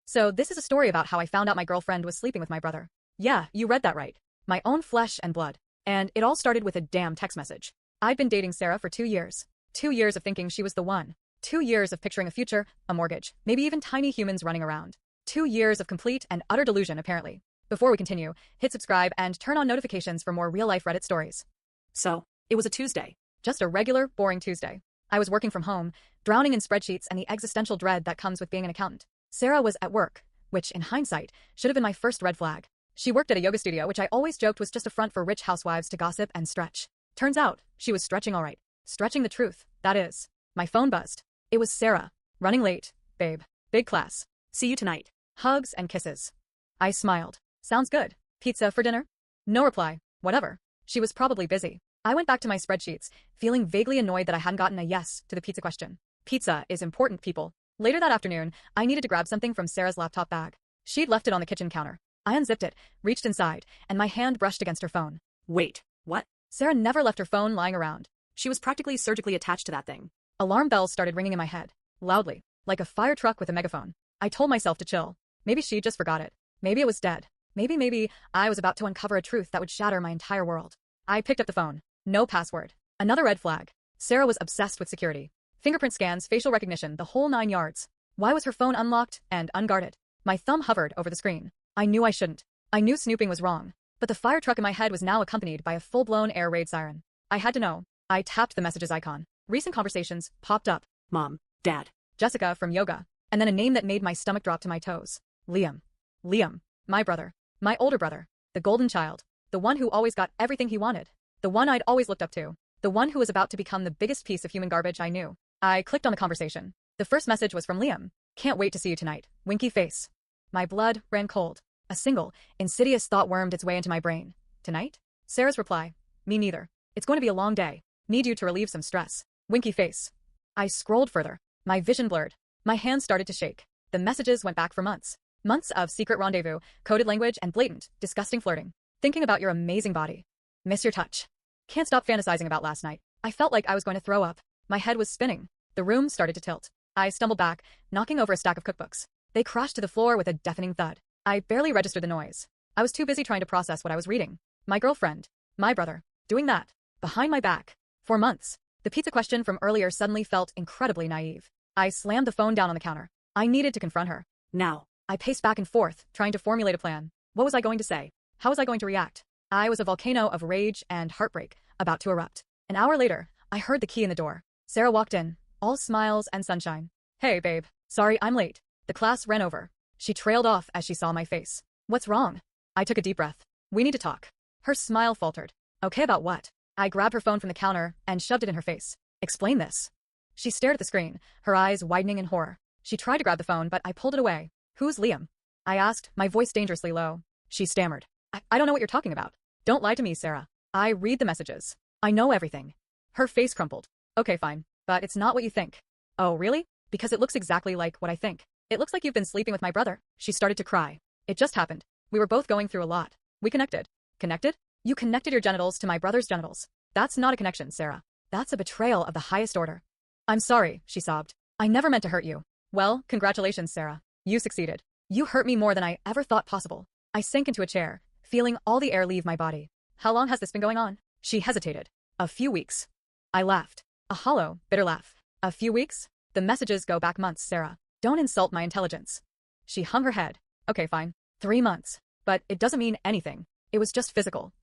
So this is a story about how I found out my girlfriend was sleeping with my brother. Yeah, you read that right. My own flesh and blood. And it all started with a damn text message. I'd been dating Sarah for 2 years. 2 years of thinking she was the one. 2 years of picturing a future, a mortgage, maybe even tiny humans running around. 2 years of complete and utter delusion, apparently. Before we continue, hit subscribe and turn on notifications for more real-life Reddit stories. So, it was a Tuesday. Just a regular, boring Tuesday. I was working from home, drowning in spreadsheets and the existential dread that comes with being an accountant. Sarah was at work, which, in hindsight, should have been my first red flag. She worked at a yoga studio, which I always joked was just a front for rich housewives to gossip and stretch. Turns out, she was stretching all right. Stretching the truth, that is. My phone buzzed. It was Sarah. Running late, babe. Big class. See you tonight. Hugs and kisses. I smiled. Sounds good. Pizza for dinner? No reply. Whatever. She was probably busy. I went back to my spreadsheets, feeling vaguely annoyed that I hadn't gotten a yes to the pizza question. Pizza is important, people. Later that afternoon, I needed to grab something from Sarah's laptop bag. She'd left it on the kitchen counter. I unzipped it, reached inside, and my hand brushed against her phone. Wait, what? Sarah never left her phone lying around. She was practically surgically attached to that thing. Alarm bells started ringing in my head, loudly, like a fire truck with a megaphone. I told myself to chill. Maybe she just forgot it. Maybe it was dead. Maybe I was about to uncover a truth that would shatter my entire world. I picked up the phone. No password. Another red flag. Sarah was obsessed with security. Fingerprint scans, facial recognition, the whole 9 yards. Why was her phone unlocked and unguarded? My thumb hovered over the screen. I knew I shouldn't. I knew snooping was wrong. But the fire truck in my head was now accompanied by a full-blown air raid siren. I had to know. I tapped the messages icon. Recent conversations popped up. Mom, Dad. Jessica from yoga. And then a name that made my stomach drop to my toes. Liam. Liam. My brother. My older brother. The golden child. The one who always got everything he wanted. The one I'd always looked up to. The one who was about to become the biggest piece of human garbage I knew. I clicked on the conversation. The first message was from Liam. Can't wait to see you tonight. Winky face. My blood ran cold. A single, insidious thought wormed its way into my brain. Tonight? Sarah's reply. Me neither. It's going to be a long day. Need you to relieve some stress. Winky face. I scrolled further. My vision blurred. My hands started to shake. The messages went back for months. Months of secret rendezvous, coded language, and blatant, disgusting flirting. Thinking about your amazing body. Miss your touch. Can't stop fantasizing about last night. I felt like I was going to throw up. My head was spinning. The room started to tilt. I stumbled back, knocking over a stack of cookbooks. They crashed to the floor with a deafening thud. I barely registered the noise. I was too busy trying to process what I was reading. My girlfriend. My brother. Doing that. Behind my back. For months. The pizza question from earlier suddenly felt incredibly naive. I slammed the phone down on the counter. I needed to confront her. Now. I paced back and forth, trying to formulate a plan. What was I going to say? How was I going to react? I was a volcano of rage and heartbreak, about to erupt. An hour later, I heard the key in the door. Sarah walked in, all smiles and sunshine. Hey, babe. Sorry, I'm late. The class ran over. She trailed off as she saw my face. What's wrong? I took a deep breath. We need to talk. Her smile faltered. Okay, about what? I grabbed her phone from the counter and shoved it in her face. Explain this. She stared at the screen, her eyes widening in horror. She tried to grab the phone, but I pulled it away. Who's Liam? I asked, my voice dangerously low. She stammered. I don't know what you're talking about. Don't lie to me, Sarah. I read the messages. I know everything. Her face crumpled. Okay, fine. But it's not what you think. Oh, really? Because it looks exactly like what I think. It looks like you've been sleeping with my brother. She started to cry. It just happened. We were both going through a lot. We connected. Connected? You connected your genitals to my brother's genitals. That's not a connection, Sarah. That's a betrayal of the highest order. I'm sorry, she sobbed. I never meant to hurt you. Well, congratulations, Sarah. You succeeded. You hurt me more than I ever thought possible. I sank into a chair, feeling all the air leave my body. How long has this been going on? She hesitated. A few weeks. I laughed. A hollow, bitter laugh. A few weeks? The messages go back months, Sarah. Don't insult my intelligence. She hung her head. Okay, fine. 3 months. But it doesn't mean anything. It was just physical.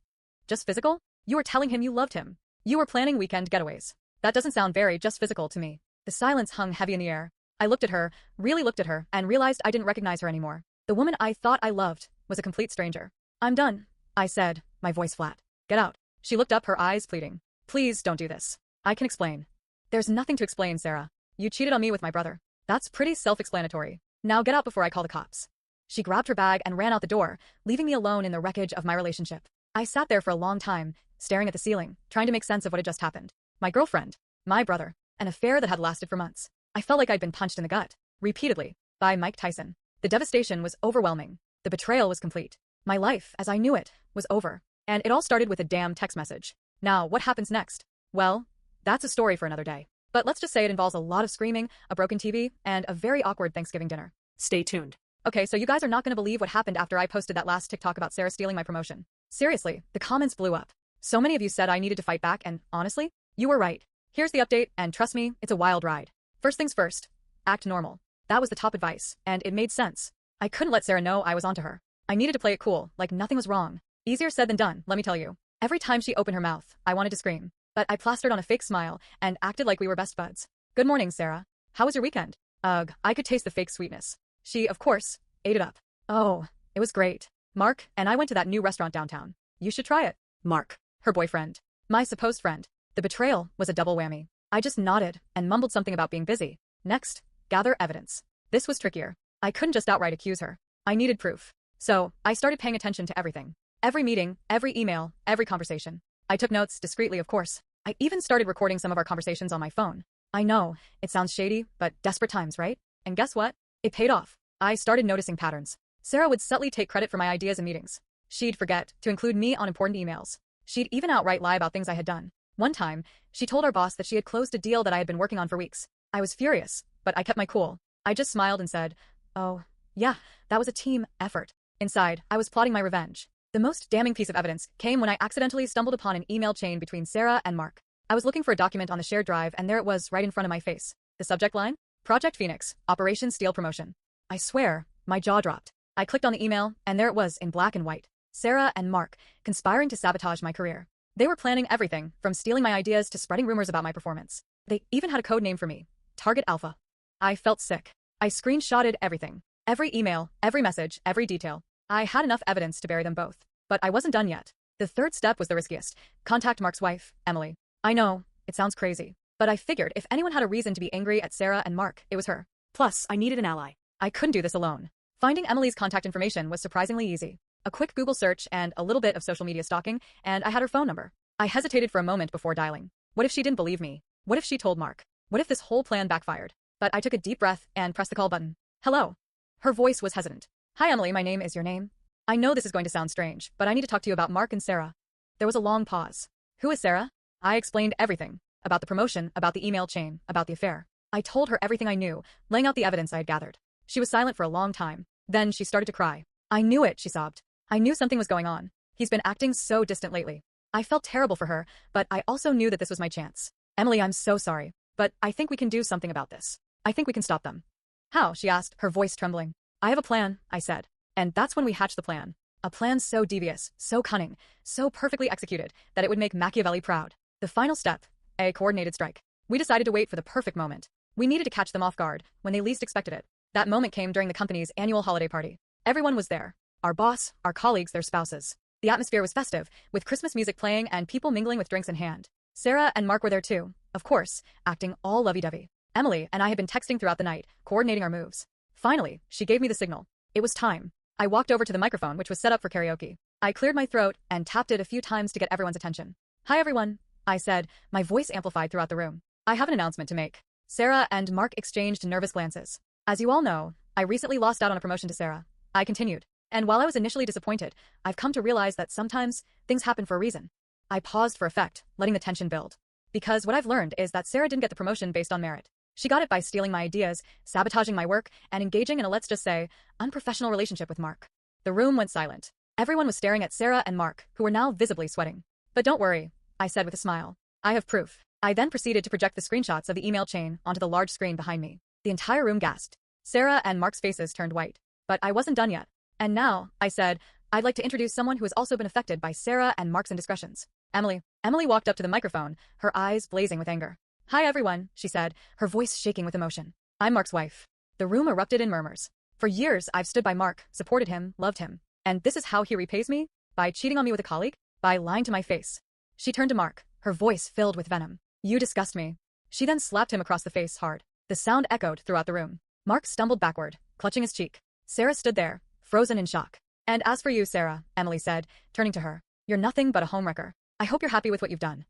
Just physical? You were telling him you loved him. You were planning weekend getaways. That doesn't sound very just physical to me. The silence hung heavy in the air. I looked at her, really looked at her, and realized I didn't recognize her anymore. The woman I thought I loved was a complete stranger. I'm done, I said, my voice flat. Get out. She looked up, her eyes pleading. Please don't do this. I can explain. There's nothing to explain, Sarah. You cheated on me with my brother. That's pretty self-explanatory. Now get out before I call the cops. She grabbed her bag and ran out the door, leaving me alone in the wreckage of my relationship. I sat there for a long time, staring at the ceiling, trying to make sense of what had just happened. My girlfriend. My brother. An affair that had lasted for months. I felt like I'd been punched in the gut, repeatedly, by Mike Tyson. The devastation was overwhelming. The betrayal was complete. My life, as I knew it, was over. And it all started with a damn text message. Now, what happens next? Well, that's a story for another day. But let's just say it involves a lot of screaming, a broken TV, and a very awkward Thanksgiving dinner. Stay tuned. Okay, so you guys are not gonna believe what happened after I posted that last TikTok about Sarah stealing my promotion. Seriously, the comments blew up. So many of you said I needed to fight back, and honestly, you were right. Here's the update, and trust me, it's a wild ride. First things first, act normal. That was the top advice, and it made sense. I couldn't let Sarah know I was onto her. I needed to play it cool, like nothing was wrong. Easier said than done, let me tell you. Every time she opened her mouth, I wanted to scream. But I plastered on a fake smile and acted like we were best buds. Good morning, Sarah. How was your weekend? Ugh, I could taste the fake sweetness. She, of course, ate it up. Oh, it was great. Mark and I went to that new restaurant downtown. You should try it. Mark. Her boyfriend. My supposed friend. The betrayal was a double whammy. I just nodded and mumbled something about being busy. Next, gather evidence. This was trickier. I couldn't just outright accuse her. I needed proof. So, I started paying attention to everything. Every meeting, every email, every conversation. I took notes, discreetly of course. I even started recording some of our conversations on my phone. I know, it sounds shady, but desperate times, right? And guess what? It paid off. I started noticing patterns. Sarah would subtly take credit for my ideas in meetings. She'd forget to include me on important emails. She'd even outright lie about things I had done. One time, she told our boss that she had closed a deal that I had been working on for weeks. I was furious, but I kept my cool. I just smiled and said, "Oh, yeah, that was a team effort." Inside, I was plotting my revenge. The most damning piece of evidence came when I accidentally stumbled upon an email chain between Sarah and Mark. I was looking for a document on the shared drive, and there it was right in front of my face. The subject line? Project Phoenix, Operation Steal Promotion. I swear, my jaw dropped. I clicked on the email, and there it was in black and white. Sarah and Mark, conspiring to sabotage my career. They were planning everything, from stealing my ideas to spreading rumors about my performance. They even had a code name for me. Target Alpha. I felt sick. I screenshotted everything. Every email, every message, every detail. I had enough evidence to bury them both. But I wasn't done yet. The third step was the riskiest. Contact Mark's wife, Emily. I know, it sounds crazy. But I figured if anyone had a reason to be angry at Sarah and Mark, it was her. Plus, I needed an ally. I couldn't do this alone. Finding Emily's contact information was surprisingly easy. A quick Google search and a little bit of social media stalking, and I had her phone number. I hesitated for a moment before dialing. What if she didn't believe me? What if she told Mark? What if this whole plan backfired? But I took a deep breath and pressed the call button. Hello. Her voice was hesitant. Hi Emily, my name is your name. I know this is going to sound strange, but I need to talk to you about Mark and Sarah. There was a long pause. Who is Sarah? I explained everything. About the promotion, about the email chain, about the affair. I told her everything I knew, laying out the evidence I had gathered. She was silent for a long time. Then she started to cry. I knew it, she sobbed. I knew something was going on. He's been acting so distant lately. I felt terrible for her, but I also knew that this was my chance. Emily, I'm so sorry, but I think we can do something about this. I think we can stop them. How? She asked, her voice trembling. I have a plan, I said. And that's when we hatched the plan. A plan so devious, so cunning, so perfectly executed that it would make Machiavelli proud. The final step, a coordinated strike. We decided to wait for the perfect moment. We needed to catch them off guard when they least expected it. That moment came during the company's annual holiday party. Everyone was there. Our boss, our colleagues, their spouses. The atmosphere was festive, with Christmas music playing and people mingling with drinks in hand. Sarah and Mark were there too, of course, acting all lovey-dovey. Emily and I had been texting throughout the night, coordinating our moves. Finally, she gave me the signal. It was time. I walked over to the microphone, which was set up for karaoke. I cleared my throat and tapped it a few times to get everyone's attention. Hi everyone, I said, my voice amplified throughout the room. I have an announcement to make. Sarah and Mark exchanged nervous glances. As you all know, I recently lost out on a promotion to Sarah. I continued. And while I was initially disappointed, I've come to realize that sometimes things happen for a reason. I paused for effect, letting the tension build. Because what I've learned is that Sarah didn't get the promotion based on merit. She got it by stealing my ideas, sabotaging my work, and engaging in a, let's just say, unprofessional relationship with Mark. The room went silent. Everyone was staring at Sarah and Mark, who were now visibly sweating. But don't worry, I said with a smile. I have proof. I then proceeded to project the screenshots of the email chain onto the large screen behind me. The entire room gasped. Sarah and Mark's faces turned white. But I wasn't done yet. And now, I said, I'd like to introduce someone who has also been affected by Sarah and Mark's indiscretions. Emily. Emily walked up to the microphone, her eyes blazing with anger. Hi everyone, she said, her voice shaking with emotion. I'm Mark's wife. The room erupted in murmurs. For years, I've stood by Mark, supported him, loved him. And this is how he repays me? By cheating on me with a colleague? By lying to my face. She turned to Mark, her voice filled with venom. You disgust me. She then slapped him across the face hard. The sound echoed throughout the room. Mark stumbled backward, clutching his cheek. Sarah stood there, frozen in shock. And as for you, Sarah, Emily said, turning to her, you're nothing but a homewrecker. I hope you're happy with what you've done.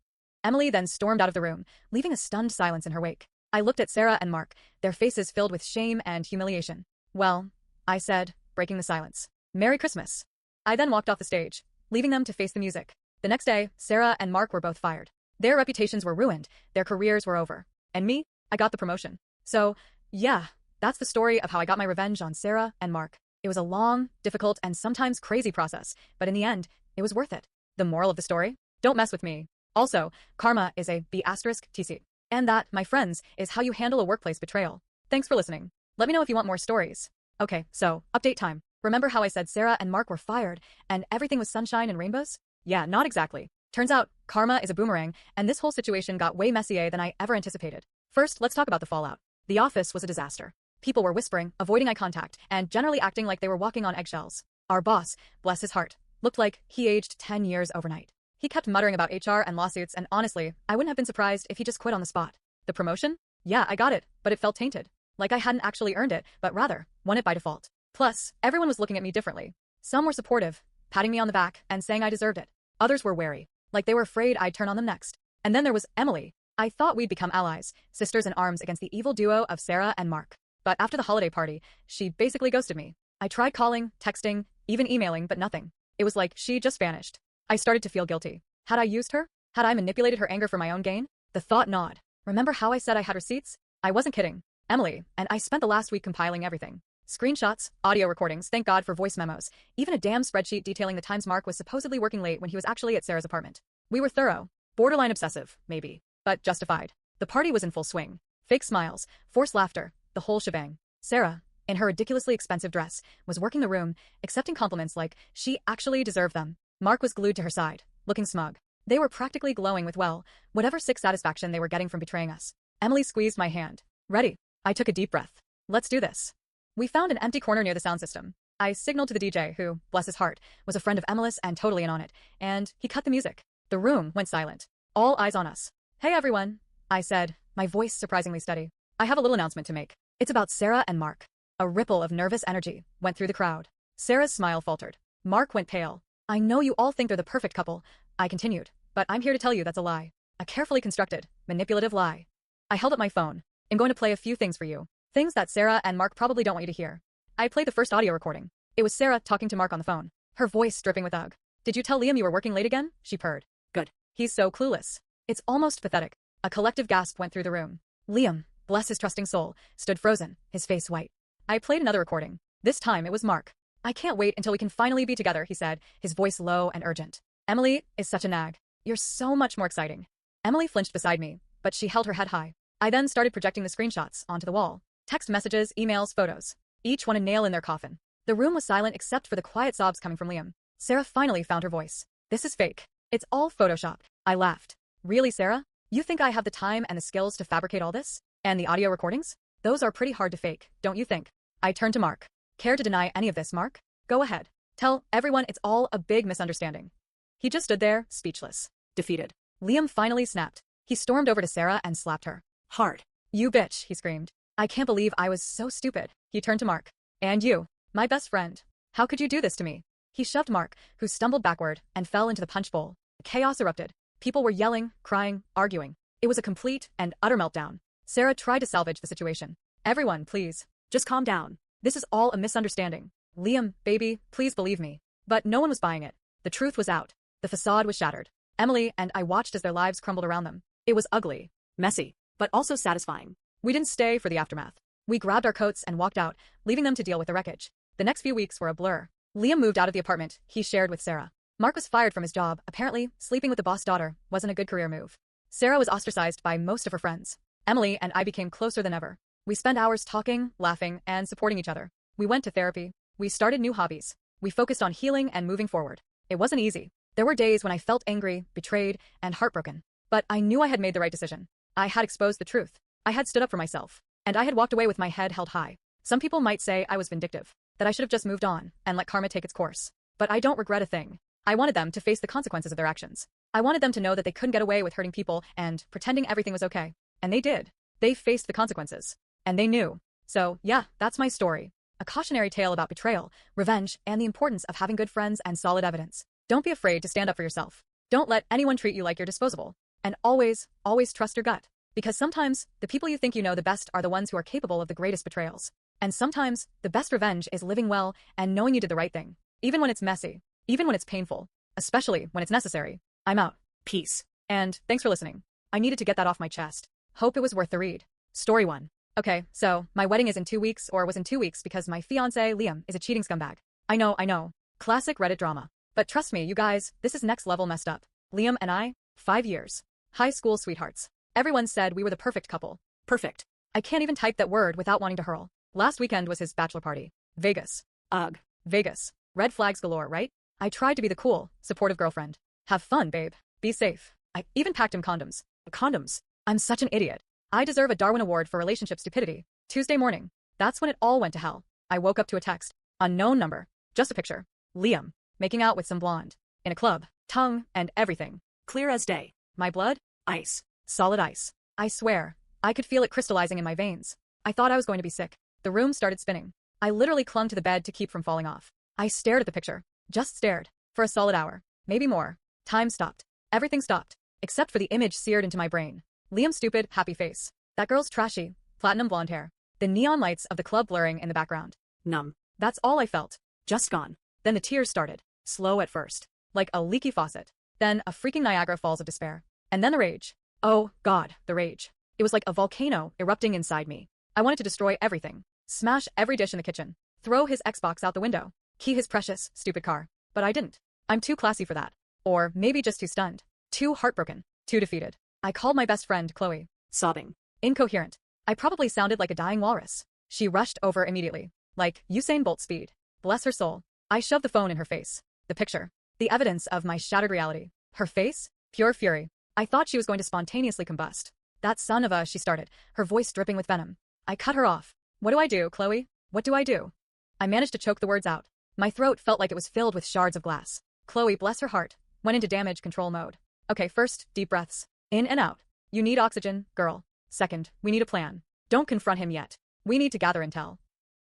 Emily then stormed out of the room, leaving a stunned silence in her wake. I looked at Sarah and Mark, their faces filled with shame and humiliation. Well, I said, breaking the silence. Merry Christmas. I then walked off the stage, leaving them to face the music. The next day, Sarah and Mark were both fired. Their reputations were ruined, their careers were over. And me, I got the promotion. So, yeah, that's the story of how I got my revenge on Sarah and Mark. It was a long, difficult, and sometimes crazy process, but in the end, it was worth it. The moral of the story? Don't mess with me. Also, karma is a B*TC. And that, my friends, is how you handle a workplace betrayal. Thanks for listening. Let me know if you want more stories. Okay, so, update time. Remember how I said Sarah and Mark were fired, and everything was sunshine and rainbows? Yeah, not exactly. Turns out, karma is a boomerang, and this whole situation got way messier than I ever anticipated. First, let's talk about the fallout. The office was a disaster. People were whispering, avoiding eye contact, and generally acting like they were walking on eggshells. Our boss, bless his heart, looked like he aged 10 years overnight. He kept muttering about HR and lawsuits, and honestly, I wouldn't have been surprised if he just quit on the spot. The promotion? Yeah, I got it, but it felt tainted. Like I hadn't actually earned it, but rather, won it by default. Plus, everyone was looking at me differently. Some were supportive, patting me on the back, and saying I deserved it. Others were wary, like they were afraid I'd turn on them next. And then there was Emily. I thought we'd become allies, sisters in arms against the evil duo of Sarah and Mark. But after the holiday party, she basically ghosted me. I tried calling, texting, even emailing, but nothing. It was like she just vanished. I started to feel guilty. Had I used her? Had I manipulated her anger for my own gain? The thought gnawed. Remember how I said I had receipts? I wasn't kidding. Emily, and I spent the last week compiling everything. Screenshots, audio recordings, thank God for voice memos, even a damn spreadsheet detailing the times Mark was supposedly working late when he was actually at Sarah's apartment. We were thorough. Borderline obsessive, maybe. But justified. The party was in full swing. Fake smiles, forced laughter, the whole shebang. Sarah, in her ridiculously expensive dress, was working the room, accepting compliments like she actually deserved them. Mark was glued to her side, looking smug. They were practically glowing with, well, whatever sick satisfaction they were getting from betraying us. Emily squeezed my hand. Ready. I took a deep breath. Let's do this. We found an empty corner near the sound system. I signaled to the DJ, who, bless his heart, was a friend of Emily's and totally in on it, and he cut the music. The room went silent. All eyes on us. Hey everyone, I said, my voice surprisingly steady. I have a little announcement to make. It's about Sarah and Mark. A ripple of nervous energy went through the crowd. Sarah's smile faltered. Mark went pale. I know you all think they're the perfect couple, I continued, but I'm here to tell you that's a lie. A carefully constructed, manipulative lie. I held up my phone. I'm going to play a few things for you. Things that Sarah and Mark probably don't want you to hear. I played the first audio recording. It was Sarah talking to Mark on the phone, her voice dripping with ugh. Did you tell Liam you were working late again? She purred. Good. He's so clueless. It's almost pathetic. A collective gasp went through the room. Liam, bless his trusting soul, stood frozen, his face white. I played another recording. This time it was Mark. I can't wait until we can finally be together, he said, his voice low and urgent. Emily is such a nag. You're so much more exciting. Emily flinched beside me, but she held her head high. I then started projecting the screenshots onto the wall. Text messages, emails, photos. Each one a nail in their coffin. The room was silent except for the quiet sobs coming from Liam. Sarah finally found her voice. This is fake. It's all Photoshopped. I laughed. Really, Sarah? You think I have the time and the skills to fabricate all this? And the audio recordings? Those are pretty hard to fake, don't you think? I turned to Mark. Care to deny any of this, Mark? Go ahead. Tell everyone it's all a big misunderstanding. He just stood there, speechless. Defeated. Liam finally snapped. He stormed over to Sarah and slapped her. Hard. You bitch, he screamed. I can't believe I was so stupid. He turned to Mark. And you, my best friend. How could you do this to me? He shoved Mark, who stumbled backward and fell into the punch bowl. Chaos erupted. People were yelling, crying, arguing. It was a complete and utter meltdown. Sarah tried to salvage the situation. Everyone, please. Just calm down. This is all a misunderstanding. Liam, baby, please believe me. But no one was buying it. The truth was out. The facade was shattered. Emily and I watched as their lives crumbled around them. It was ugly. Messy. But also satisfying. We didn't stay for the aftermath. We grabbed our coats and walked out, leaving them to deal with the wreckage. The next few weeks were a blur. Liam moved out of the apartment he shared with Sarah. Mark was fired from his job. Apparently, sleeping with the boss' daughter wasn't a good career move. Sarah was ostracized by most of her friends. Emily and I became closer than ever. We spent hours talking, laughing, and supporting each other. We went to therapy. We started new hobbies. We focused on healing and moving forward. It wasn't easy. There were days when I felt angry, betrayed, and heartbroken. But I knew I had made the right decision. I had exposed the truth. I had stood up for myself. And I had walked away with my head held high. Some people might say I was vindictive, that I should have just moved on and let karma take its course. But I don't regret a thing. I wanted them to face the consequences of their actions. I wanted them to know that they couldn't get away with hurting people and pretending everything was okay. And they did. They faced the consequences. And they knew. So, yeah, that's my story. A cautionary tale about betrayal, revenge, and the importance of having good friends and solid evidence. Don't be afraid to stand up for yourself. Don't let anyone treat you like you're disposable. And always, always trust your gut. Because sometimes, the people you think you know the best are the ones who are capable of the greatest betrayals. And sometimes, the best revenge is living well and knowing you did the right thing. Even when it's messy. Even when it's painful. Especially when it's necessary. I'm out. Peace. And thanks for listening. I needed to get that off my chest. Hope it was worth the read. Story 1. Okay, so my wedding is in 2 weeks or was in 2 weeks because my fiance, Liam, is a cheating scumbag. I know. Classic Reddit drama. But trust me, you guys, this is next level messed up. Liam and I, 5 years. High school sweethearts. Everyone said we were the perfect couple. Perfect. I can't even type that word without wanting to hurl. Last weekend was his bachelor party. Vegas. Ugh. Vegas. Red flags galore, right? I tried to be the cool, supportive girlfriend. Have fun, babe. Be safe. I even packed him condoms. Condoms. I'm such an idiot. I deserve a Darwin Award for relationship stupidity. Tuesday morning. That's when it all went to hell. I woke up to a text. Unknown number. Just a picture. Liam. Making out with some blonde. In a club. Tongue and everything. Clear as day. My blood? Ice. Solid ice. I swear. I could feel it crystallizing in my veins. I thought I was going to be sick. The room started spinning. I literally clung to the bed to keep from falling off. I stared at the picture. Just stared. For a solid hour. Maybe more. Time stopped. Everything stopped. Except for the image seared into my brain. Liam's stupid, happy face. That girl's trashy, platinum blonde hair. The neon lights of the club blurring in the background. Numb. That's all I felt. Just gone. Then the tears started. Slow at first. Like a leaky faucet. Then a freaking Niagara Falls of despair. And then the rage. Oh, God, the rage. It was like a volcano erupting inside me. I wanted to destroy everything. Smash every dish in the kitchen. Throw his Xbox out the window. Key his precious, stupid car. But I didn't. I'm too classy for that. Or maybe just too stunned. Too heartbroken. Too defeated. I called my best friend, Chloe. Sobbing. Incoherent. I probably sounded like a dying walrus. She rushed over immediately. Like Usain Bolt speed. Bless her soul. I shoved the phone in her face. The picture. The evidence of my shattered reality. Her face? Pure fury. I thought she was going to spontaneously combust. That son of a, she started, her voice dripping with venom. I cut her off. What do I do, Chloe? What do I do? I managed to choke the words out. My throat felt like it was filled with shards of glass. Chloe, bless her heart, went into damage control mode. Okay, first, deep breaths. In and out. You need oxygen, girl. Second, we need a plan. Don't confront him yet. We need to gather intel.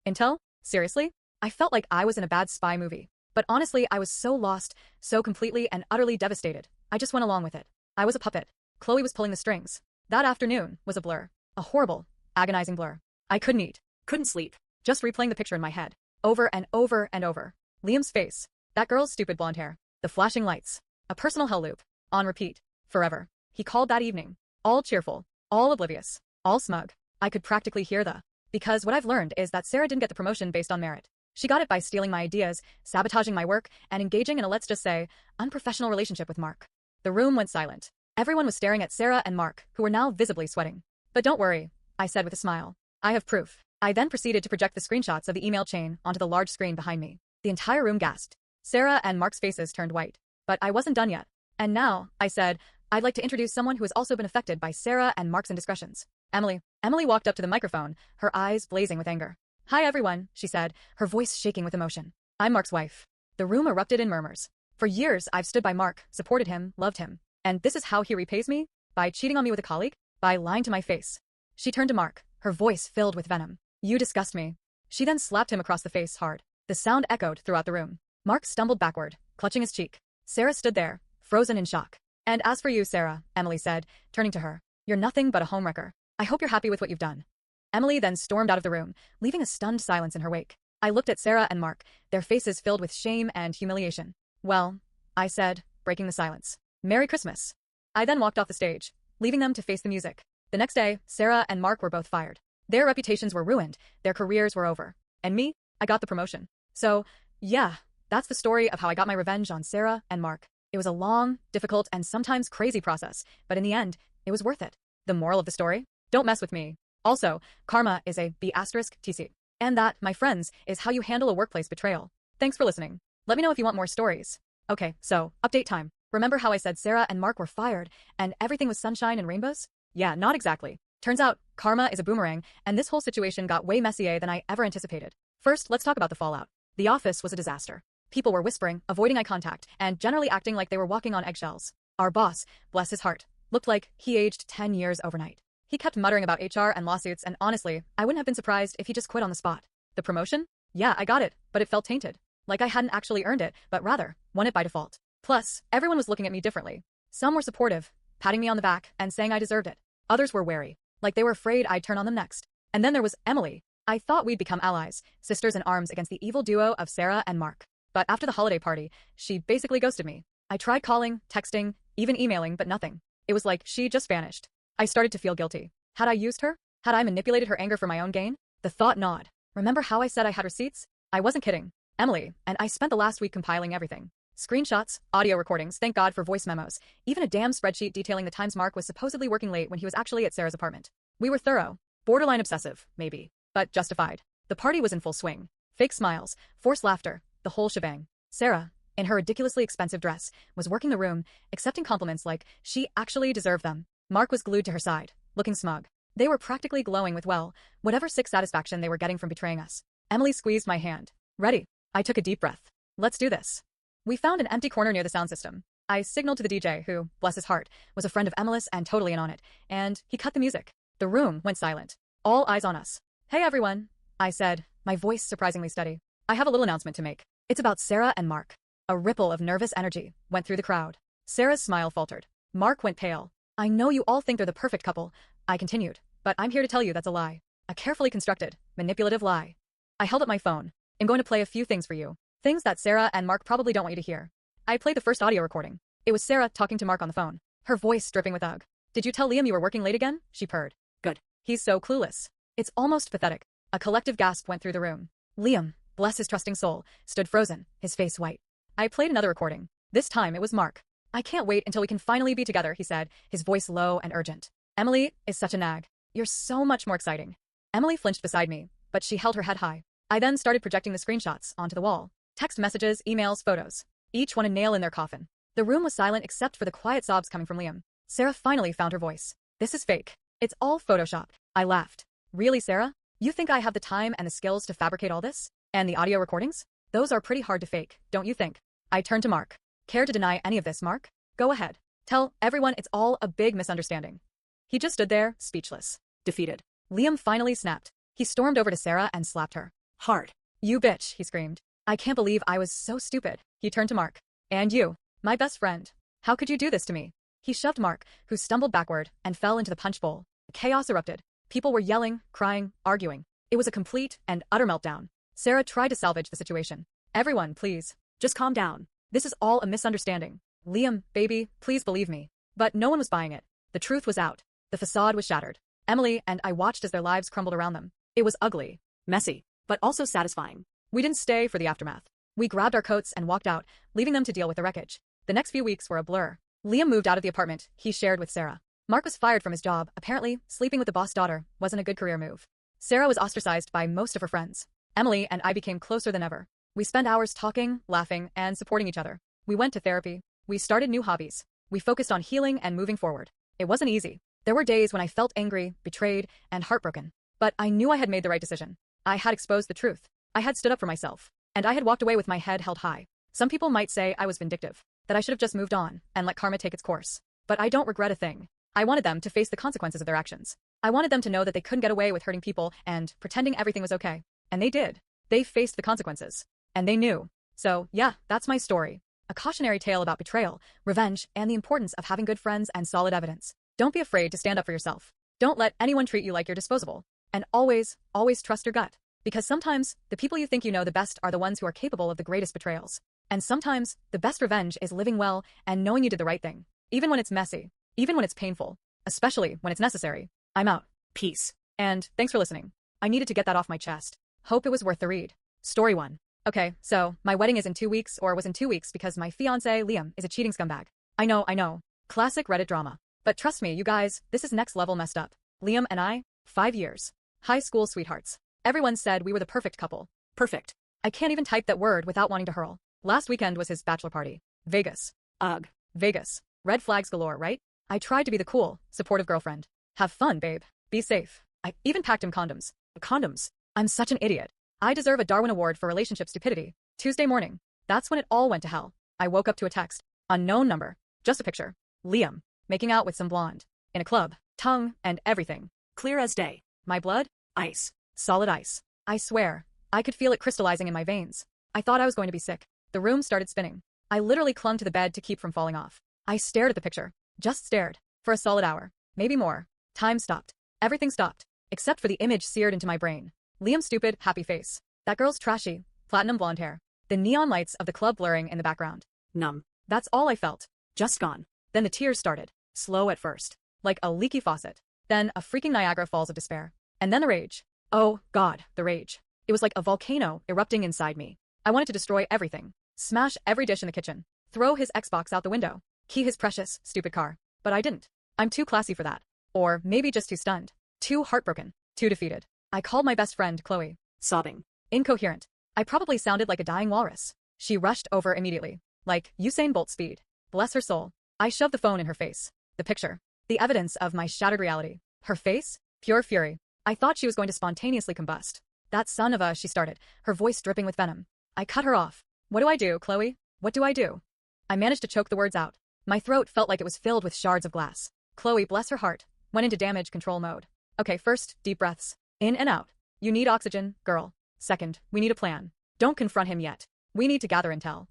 Intel? Seriously? I felt like I was in a bad spy movie. But honestly, I was so lost, so completely and utterly devastated. I just went along with it. I was a puppet. Chloe was pulling the strings. That afternoon was a blur. A horrible, agonizing blur. I couldn't eat. Couldn't sleep. Just replaying the picture in my head. Over and over and over. Liam's face. That girl's stupid blonde hair. The flashing lights. A personal hell loop. On repeat. Forever. He called that evening. All cheerful. All oblivious. All smug. I could practically hear the. Because what I've learned is that Sarah didn't get the promotion based on merit. She got it by stealing my ideas, sabotaging my work, and engaging in a, let's just say, unprofessional relationship with Mark. The room went silent. Everyone was staring at Sarah and Mark, who were now visibly sweating. But don't worry, I said with a smile. I have proof. I then proceeded to project the screenshots of the email chain onto the large screen behind me. The entire room gasped. Sarah and Mark's faces turned white. But I wasn't done yet. And now, I said, I'd like to introduce someone who has also been affected by Sarah and Mark's indiscretions. Emily. Emily walked up to the microphone, her eyes blazing with anger. Hi everyone, she said, her voice shaking with emotion. I'm Mark's wife. The room erupted in murmurs. For years, I've stood by Mark, supported him, loved him. And this is how he repays me? By cheating on me with a colleague? By lying to my face. She turned to Mark, her voice filled with venom. You disgust me. She then slapped him across the face hard. The sound echoed throughout the room. Mark stumbled backward, clutching his cheek. Sarah stood there, frozen in shock. And as for you, Sarah, Emily said, turning to her, you're nothing but a homewrecker. I hope you're happy with what you've done. Emily then stormed out of the room, leaving a stunned silence in her wake. I looked at Sarah and Mark, their faces filled with shame and humiliation. Well, I said, breaking the silence. Merry Christmas. I then walked off the stage, leaving them to face the music. The next day, Sarah and Mark were both fired. Their reputations were ruined, their careers were over. And me? I got the promotion. So, yeah, that's the story of how I got my revenge on Sarah and Mark. It was a long, difficult, and sometimes crazy process, but in the end, it was worth it. The moral of the story? Don't mess with me. Also, karma is a B*TC. And that, my friends, is how you handle a workplace betrayal. Thanks for listening. Let me know if you want more stories. Okay, so, update time. Remember how I said Sarah and Mark were fired, and everything was sunshine and rainbows? Yeah, not exactly. Turns out, karma is a boomerang, and this whole situation got way messier than I ever anticipated. First, let's talk about the fallout. The office was a disaster. People were whispering, avoiding eye contact, and generally acting like they were walking on eggshells. Our boss, bless his heart, looked like he aged 10 years overnight. He kept muttering about HR and lawsuits, and honestly, I wouldn't have been surprised if he just quit on the spot. The promotion? Yeah, I got it, but it felt tainted. Like I hadn't actually earned it, but rather, won it by default. Plus, everyone was looking at me differently. Some were supportive, patting me on the back and saying I deserved it. Others were wary, like they were afraid I'd turn on them next. And then there was Emily. I thought we'd become allies, sisters in arms against the evil duo of Sarah and Mark. But after the holiday party, she basically ghosted me. I tried calling, texting, even emailing, but nothing. It was like she just vanished. I started to feel guilty. Had I used her? Had I manipulated her anger for my own gain? The thought gnawed. Remember how I said I had receipts? I wasn't kidding. Emily and I spent the last week compiling everything. Screenshots, audio recordings, thank God for voice memos, even a damn spreadsheet detailing the times Mark was supposedly working late when he was actually at Sarah's apartment. We were thorough. Borderline obsessive, maybe. But justified. The party was in full swing. Fake smiles, forced laughter, the whole shebang. Sarah, in her ridiculously expensive dress, was working the room, accepting compliments like she actually deserved them. Mark was glued to her side, looking smug. They were practically glowing with, well, whatever sick satisfaction they were getting from betraying us. Emily squeezed my hand. Ready. I took a deep breath. Let's do this. We found an empty corner near the sound system. I signaled to the DJ who, bless his heart, was a friend of Emily's and totally in on it, and he cut the music. The room went silent. All eyes on us. Hey everyone, I said, my voice surprisingly steady. I have a little announcement to make. It's about Sarah and Mark. A ripple of nervous energy went through the crowd. Sarah's smile faltered. Mark went pale. I know you all think they're the perfect couple, I continued, but I'm here to tell you that's a lie. A carefully constructed, manipulative lie. I held up my phone. I'm going to play a few things for you. Things that Sarah and Mark probably don't want you to hear. I played the first audio recording. It was Sarah talking to Mark on the phone. Her voice dripping with ugh. Did you tell Liam you were working late again? She purred. Good. He's so clueless. It's almost pathetic. A collective gasp went through the room. Liam, bless his trusting soul, stood frozen, his face white. I played another recording. This time it was Mark. I can't wait until we can finally be together, he said, his voice low and urgent. Emily is such a nag. You're so much more exciting. Emily flinched beside me, but she held her head high. I then started projecting the screenshots onto the wall. Text messages, emails, photos. Each one a nail in their coffin. The room was silent except for the quiet sobs coming from Liam. Sarah finally found her voice. This is fake. It's all Photoshop. I laughed. Really, Sarah? You think I have the time and the skills to fabricate all this? And the audio recordings? Those are pretty hard to fake, don't you think? I turned to Mark. Care to deny any of this, Mark? Go ahead. Tell everyone it's all a big misunderstanding. He just stood there, speechless. Defeated. Liam finally snapped. He stormed over to Sarah and slapped her. Hard. You bitch, he screamed. I can't believe I was so stupid. He turned to Mark. And you, my best friend. How could you do this to me? He shoved Mark, who stumbled backward and fell into the punch bowl. Chaos erupted. People were yelling, crying, arguing. It was a complete and utter meltdown. Sarah tried to salvage the situation. Everyone, please. Just calm down. This is all a misunderstanding. Liam, baby, please believe me. But no one was buying it. The truth was out. The facade was shattered. Emily and I watched as their lives crumbled around them. It was ugly. Messy. But also satisfying. We didn't stay for the aftermath. We grabbed our coats and walked out, leaving them to deal with the wreckage. The next few weeks were a blur. Liam moved out of the apartment he shared with Sarah. Mark was fired from his job. Apparently, sleeping with the boss' daughter wasn't a good career move. Sarah was ostracized by most of her friends. Emily and I became closer than ever. We spent hours talking, laughing, and supporting each other. We went to therapy. We started new hobbies. We focused on healing and moving forward. It wasn't easy. There were days when I felt angry, betrayed, and heartbroken. But I knew I had made the right decision. I had exposed the truth. I had stood up for myself. And I had walked away with my head held high. Some people might say I was vindictive, that I should have just moved on and let karma take its course. But I don't regret a thing. I wanted them to face the consequences of their actions. I wanted them to know that they couldn't get away with hurting people and pretending everything was okay. And they did. They faced the consequences. And they knew. So, yeah, that's my story. A cautionary tale about betrayal, revenge, and the importance of having good friends and solid evidence. Don't be afraid to stand up for yourself. Don't let anyone treat you like you're disposable. And always, always trust your gut. Because sometimes, the people you think you know the best are the ones who are capable of the greatest betrayals. And sometimes, the best revenge is living well and knowing you did the right thing. Even when it's messy. Even when it's painful. Especially when it's necessary. I'm out. Peace. And thanks for listening. I needed to get that off my chest. Hope it was worth the read. Story 1. Okay, so, my wedding is in 2 weeks or was in 2 weeks because my fiancé, Liam, is a cheating scumbag. I know. Classic Reddit drama. But trust me, you guys, this is next level messed up. Liam and I, 5 years. High school sweethearts. Everyone said we were the perfect couple. Perfect. I can't even type that word without wanting to hurl. Last weekend was his bachelor party. Vegas. Ugh. Vegas. Red flags galore, right? I tried to be the cool, supportive girlfriend. Have fun, babe. Be safe. I even packed him condoms. Condoms. I'm such an idiot. I deserve a Darwin Award for relationship stupidity. Tuesday morning. That's when it all went to hell. I woke up to a text. Unknown number. Just a picture. Liam. Making out with some blonde. In a club. Tongue and everything. Clear as day. My blood? Ice. Solid ice. I swear. I could feel it crystallizing in my veins. I thought I was going to be sick. The room started spinning. I literally clung to the bed to keep from falling off. I stared at the picture. Just stared. For a solid hour. Maybe more. Time stopped. Everything stopped. Except for the image seared into my brain. Liam's stupid, happy face. That girl's trashy, platinum blonde hair. The neon lights of the club blurring in the background. Numb. That's all I felt. Just gone. Then the tears started. Slow at first. Like a leaky faucet. Then a freaking Niagara Falls of despair. And then the rage. Oh, God, the rage. It was like a volcano erupting inside me. I wanted to destroy everything. Smash every dish in the kitchen. Throw his Xbox out the window. Key his precious, stupid car. But I didn't. I'm too classy for that. Or maybe just too stunned. Too heartbroken. Too defeated. I called my best friend, Chloe. Sobbing. Incoherent. I probably sounded like a dying walrus. She rushed over immediately. Like Usain Bolt speed. Bless her soul. I shoved the phone in her face. The picture. The evidence of my shattered reality. Her face? Pure fury. I thought she was going to spontaneously combust. That son of a, she started, her voice dripping with venom. I cut her off. What do I do, Chloe? What do I do? I managed to choke the words out. My throat felt like it was filled with shards of glass. Chloe, bless her heart, went into damage control mode. Okay, first, deep breaths. In and out. You need oxygen, girl. Second, we need a plan. Don't confront him yet. We need to gather intel.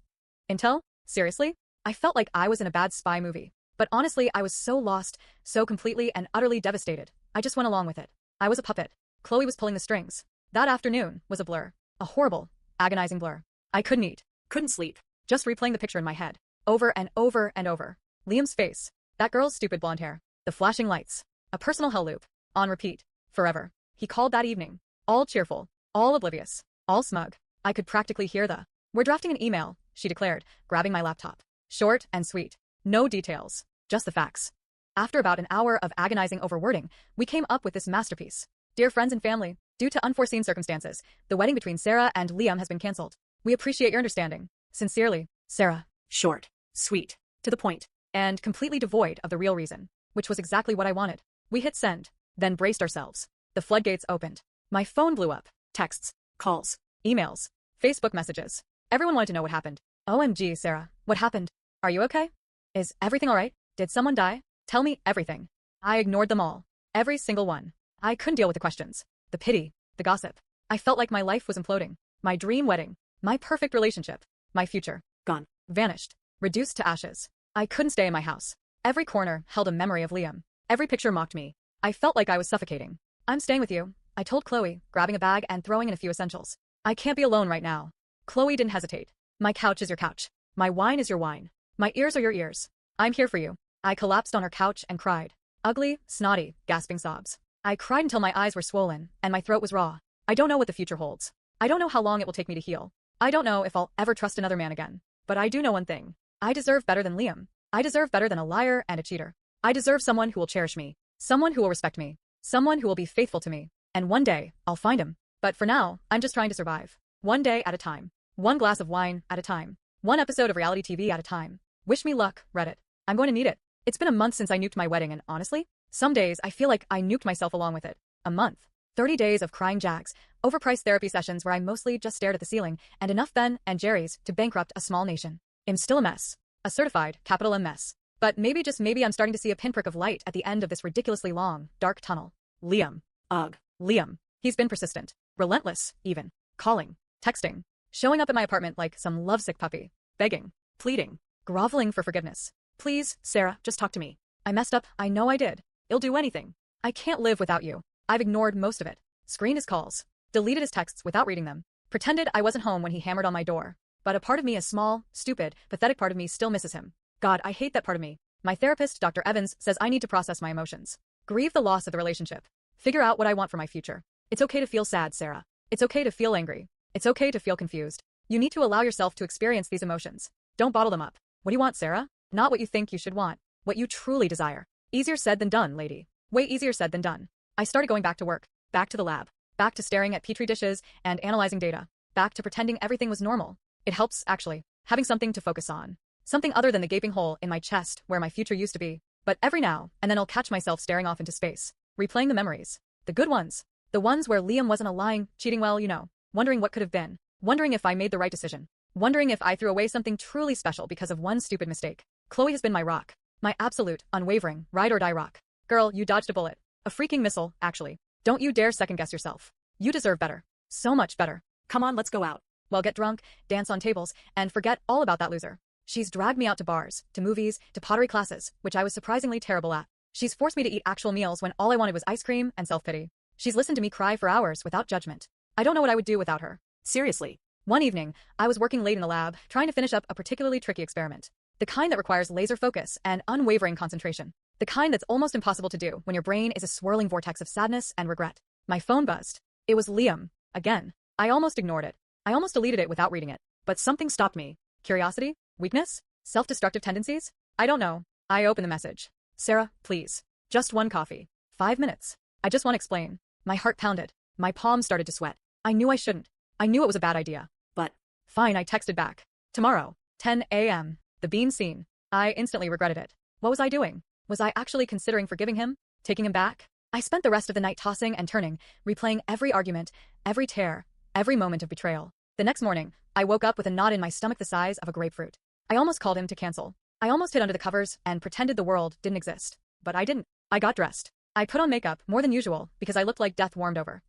Intel? Seriously? I felt like I was in a bad spy movie. But honestly, I was so lost, so completely and utterly devastated. I just went along with it. I was a puppet. Chloe was pulling the strings. That afternoon was a blur. A horrible, agonizing blur. I couldn't eat. Couldn't sleep. Just replaying the picture in my head. Over and over and over. Liam's face. That girl's stupid blonde hair. The flashing lights. A personal hell loop. On repeat. Forever. He called that evening. All cheerful. All oblivious. All smug. I could practically hear the, "We're drafting an email," she declared, grabbing my laptop. Short and sweet. No details. Just the facts. After about an hour of agonizing over wording, we came up with this masterpiece. Dear friends and family, due to unforeseen circumstances, the wedding between Sarah and Liam has been cancelled. We appreciate your understanding. Sincerely, Sarah. Short. Sweet. To the point. And completely devoid of the real reason, which was exactly what I wanted. We hit send, then braced ourselves. The floodgates opened. My phone blew up. Texts. Calls. Emails. Facebook messages. Everyone wanted to know what happened. OMG, Sarah. What happened? Are you okay? Is everything alright? Did someone die? Tell me everything. I ignored them all. Every single one. I couldn't deal with the questions. The pity. The gossip. I felt like my life was imploding. My dream wedding. My perfect relationship. My future. Gone. Vanished. Reduced to ashes. I couldn't stay in my house. Every corner held a memory of Liam. Every picture mocked me. I felt like I was suffocating. I'm staying with you, I told Chloe, grabbing a bag and throwing in a few essentials. I can't be alone right now. Chloe didn't hesitate. My couch is your couch. My wine is your wine. My ears are your ears. I'm here for you. I collapsed on her couch and cried. Ugly, snotty, gasping sobs. I cried until my eyes were swollen and my throat was raw. I don't know what the future holds. I don't know how long it will take me to heal. I don't know if I'll ever trust another man again. But I do know one thing. I deserve better than Liam. I deserve better than a liar and a cheater. I deserve someone who will cherish me. Someone who will respect me. Someone who will be faithful to me. And one day, I'll find him. But for now, I'm just trying to survive. One day at a time. One glass of wine at a time. One episode of reality TV at a time. Wish me luck, Reddit. I'm going to need it. It's been a month since I nuked my wedding and honestly, some days I feel like I nuked myself along with it. A month. 30 days of crying jags, overpriced therapy sessions where I mostly just stared at the ceiling, and enough Ben and Jerry's to bankrupt a small nation. I'm still a mess. A certified, capital M mess. But maybe just maybe I'm starting to see a pinprick of light at the end of this ridiculously long, dark tunnel. Liam. Ugh. Liam. He's been persistent. Relentless, even. Calling. Texting. Showing up at my apartment like some lovesick puppy. Begging. Pleading. Groveling for forgiveness. Please, Sarah, just talk to me. I messed up, I know I did. I'll do anything. I can't live without you. I've ignored most of it. Screened his calls. Deleted his texts without reading them. Pretended I wasn't home when he hammered on my door. But a part of me, a small, stupid, pathetic part of me still misses him. God, I hate that part of me. My therapist, Dr. Evans, says I need to process my emotions. Grieve the loss of the relationship. Figure out what I want for my future. It's okay to feel sad, Sarah. It's okay to feel angry. It's okay to feel confused. You need to allow yourself to experience these emotions. Don't bottle them up. What do you want, Sarah? Not what you think you should want. What you truly desire. Easier said than done, lady. Way easier said than done. I started going back to work. Back to the lab. Back to staring at petri dishes and analyzing data. Back to pretending everything was normal. It helps, actually. Having something to focus on. Something other than the gaping hole in my chest where my future used to be. But every now and then I'll catch myself staring off into space. Replaying the memories. The good ones. The ones where Liam wasn't a lying, cheating well, you know. Wondering what could have been. Wondering if I made the right decision. Wondering if I threw away something truly special because of one stupid mistake. Chloe has been my rock. My absolute, unwavering, ride or die rock. Girl, you dodged a bullet. A freaking missile, actually. Don't you dare second guess yourself. You deserve better. So much better. Come on, let's go out. Well, get drunk, dance on tables, and forget all about that loser. She's dragged me out to bars, to movies, to pottery classes, which I was surprisingly terrible at. She's forced me to eat actual meals when all I wanted was ice cream and self-pity. She's listened to me cry for hours without judgment. I don't know what I would do without her. Seriously. One evening, I was working late in the lab, trying to finish up a particularly tricky experiment. The kind that requires laser focus and unwavering concentration. The kind that's almost impossible to do when your brain is a swirling vortex of sadness and regret. My phone buzzed. It was Liam. Again. I almost ignored it. I almost deleted it without reading it. But something stopped me. Curiosity? Weakness? Self-destructive tendencies? I don't know. I opened the message. Sarah, please. Just one coffee. 5 minutes. I just want to explain. My heart pounded. My palms started to sweat. I knew I shouldn't. I knew it was a bad idea. But fine, I texted back. Tomorrow, 10 a.m. The bean scene. I instantly regretted it. What was I doing? Was I actually considering forgiving him? Taking him back? I spent the rest of the night tossing and turning, replaying every argument, every tear, every moment of betrayal. The next morning, I woke up with a knot in my stomach the size of a grapefruit. I almost called him to cancel. I almost hid under the covers and pretended the world didn't exist. But I didn't. I got dressed. I put on makeup more than usual because I looked like death warmed over.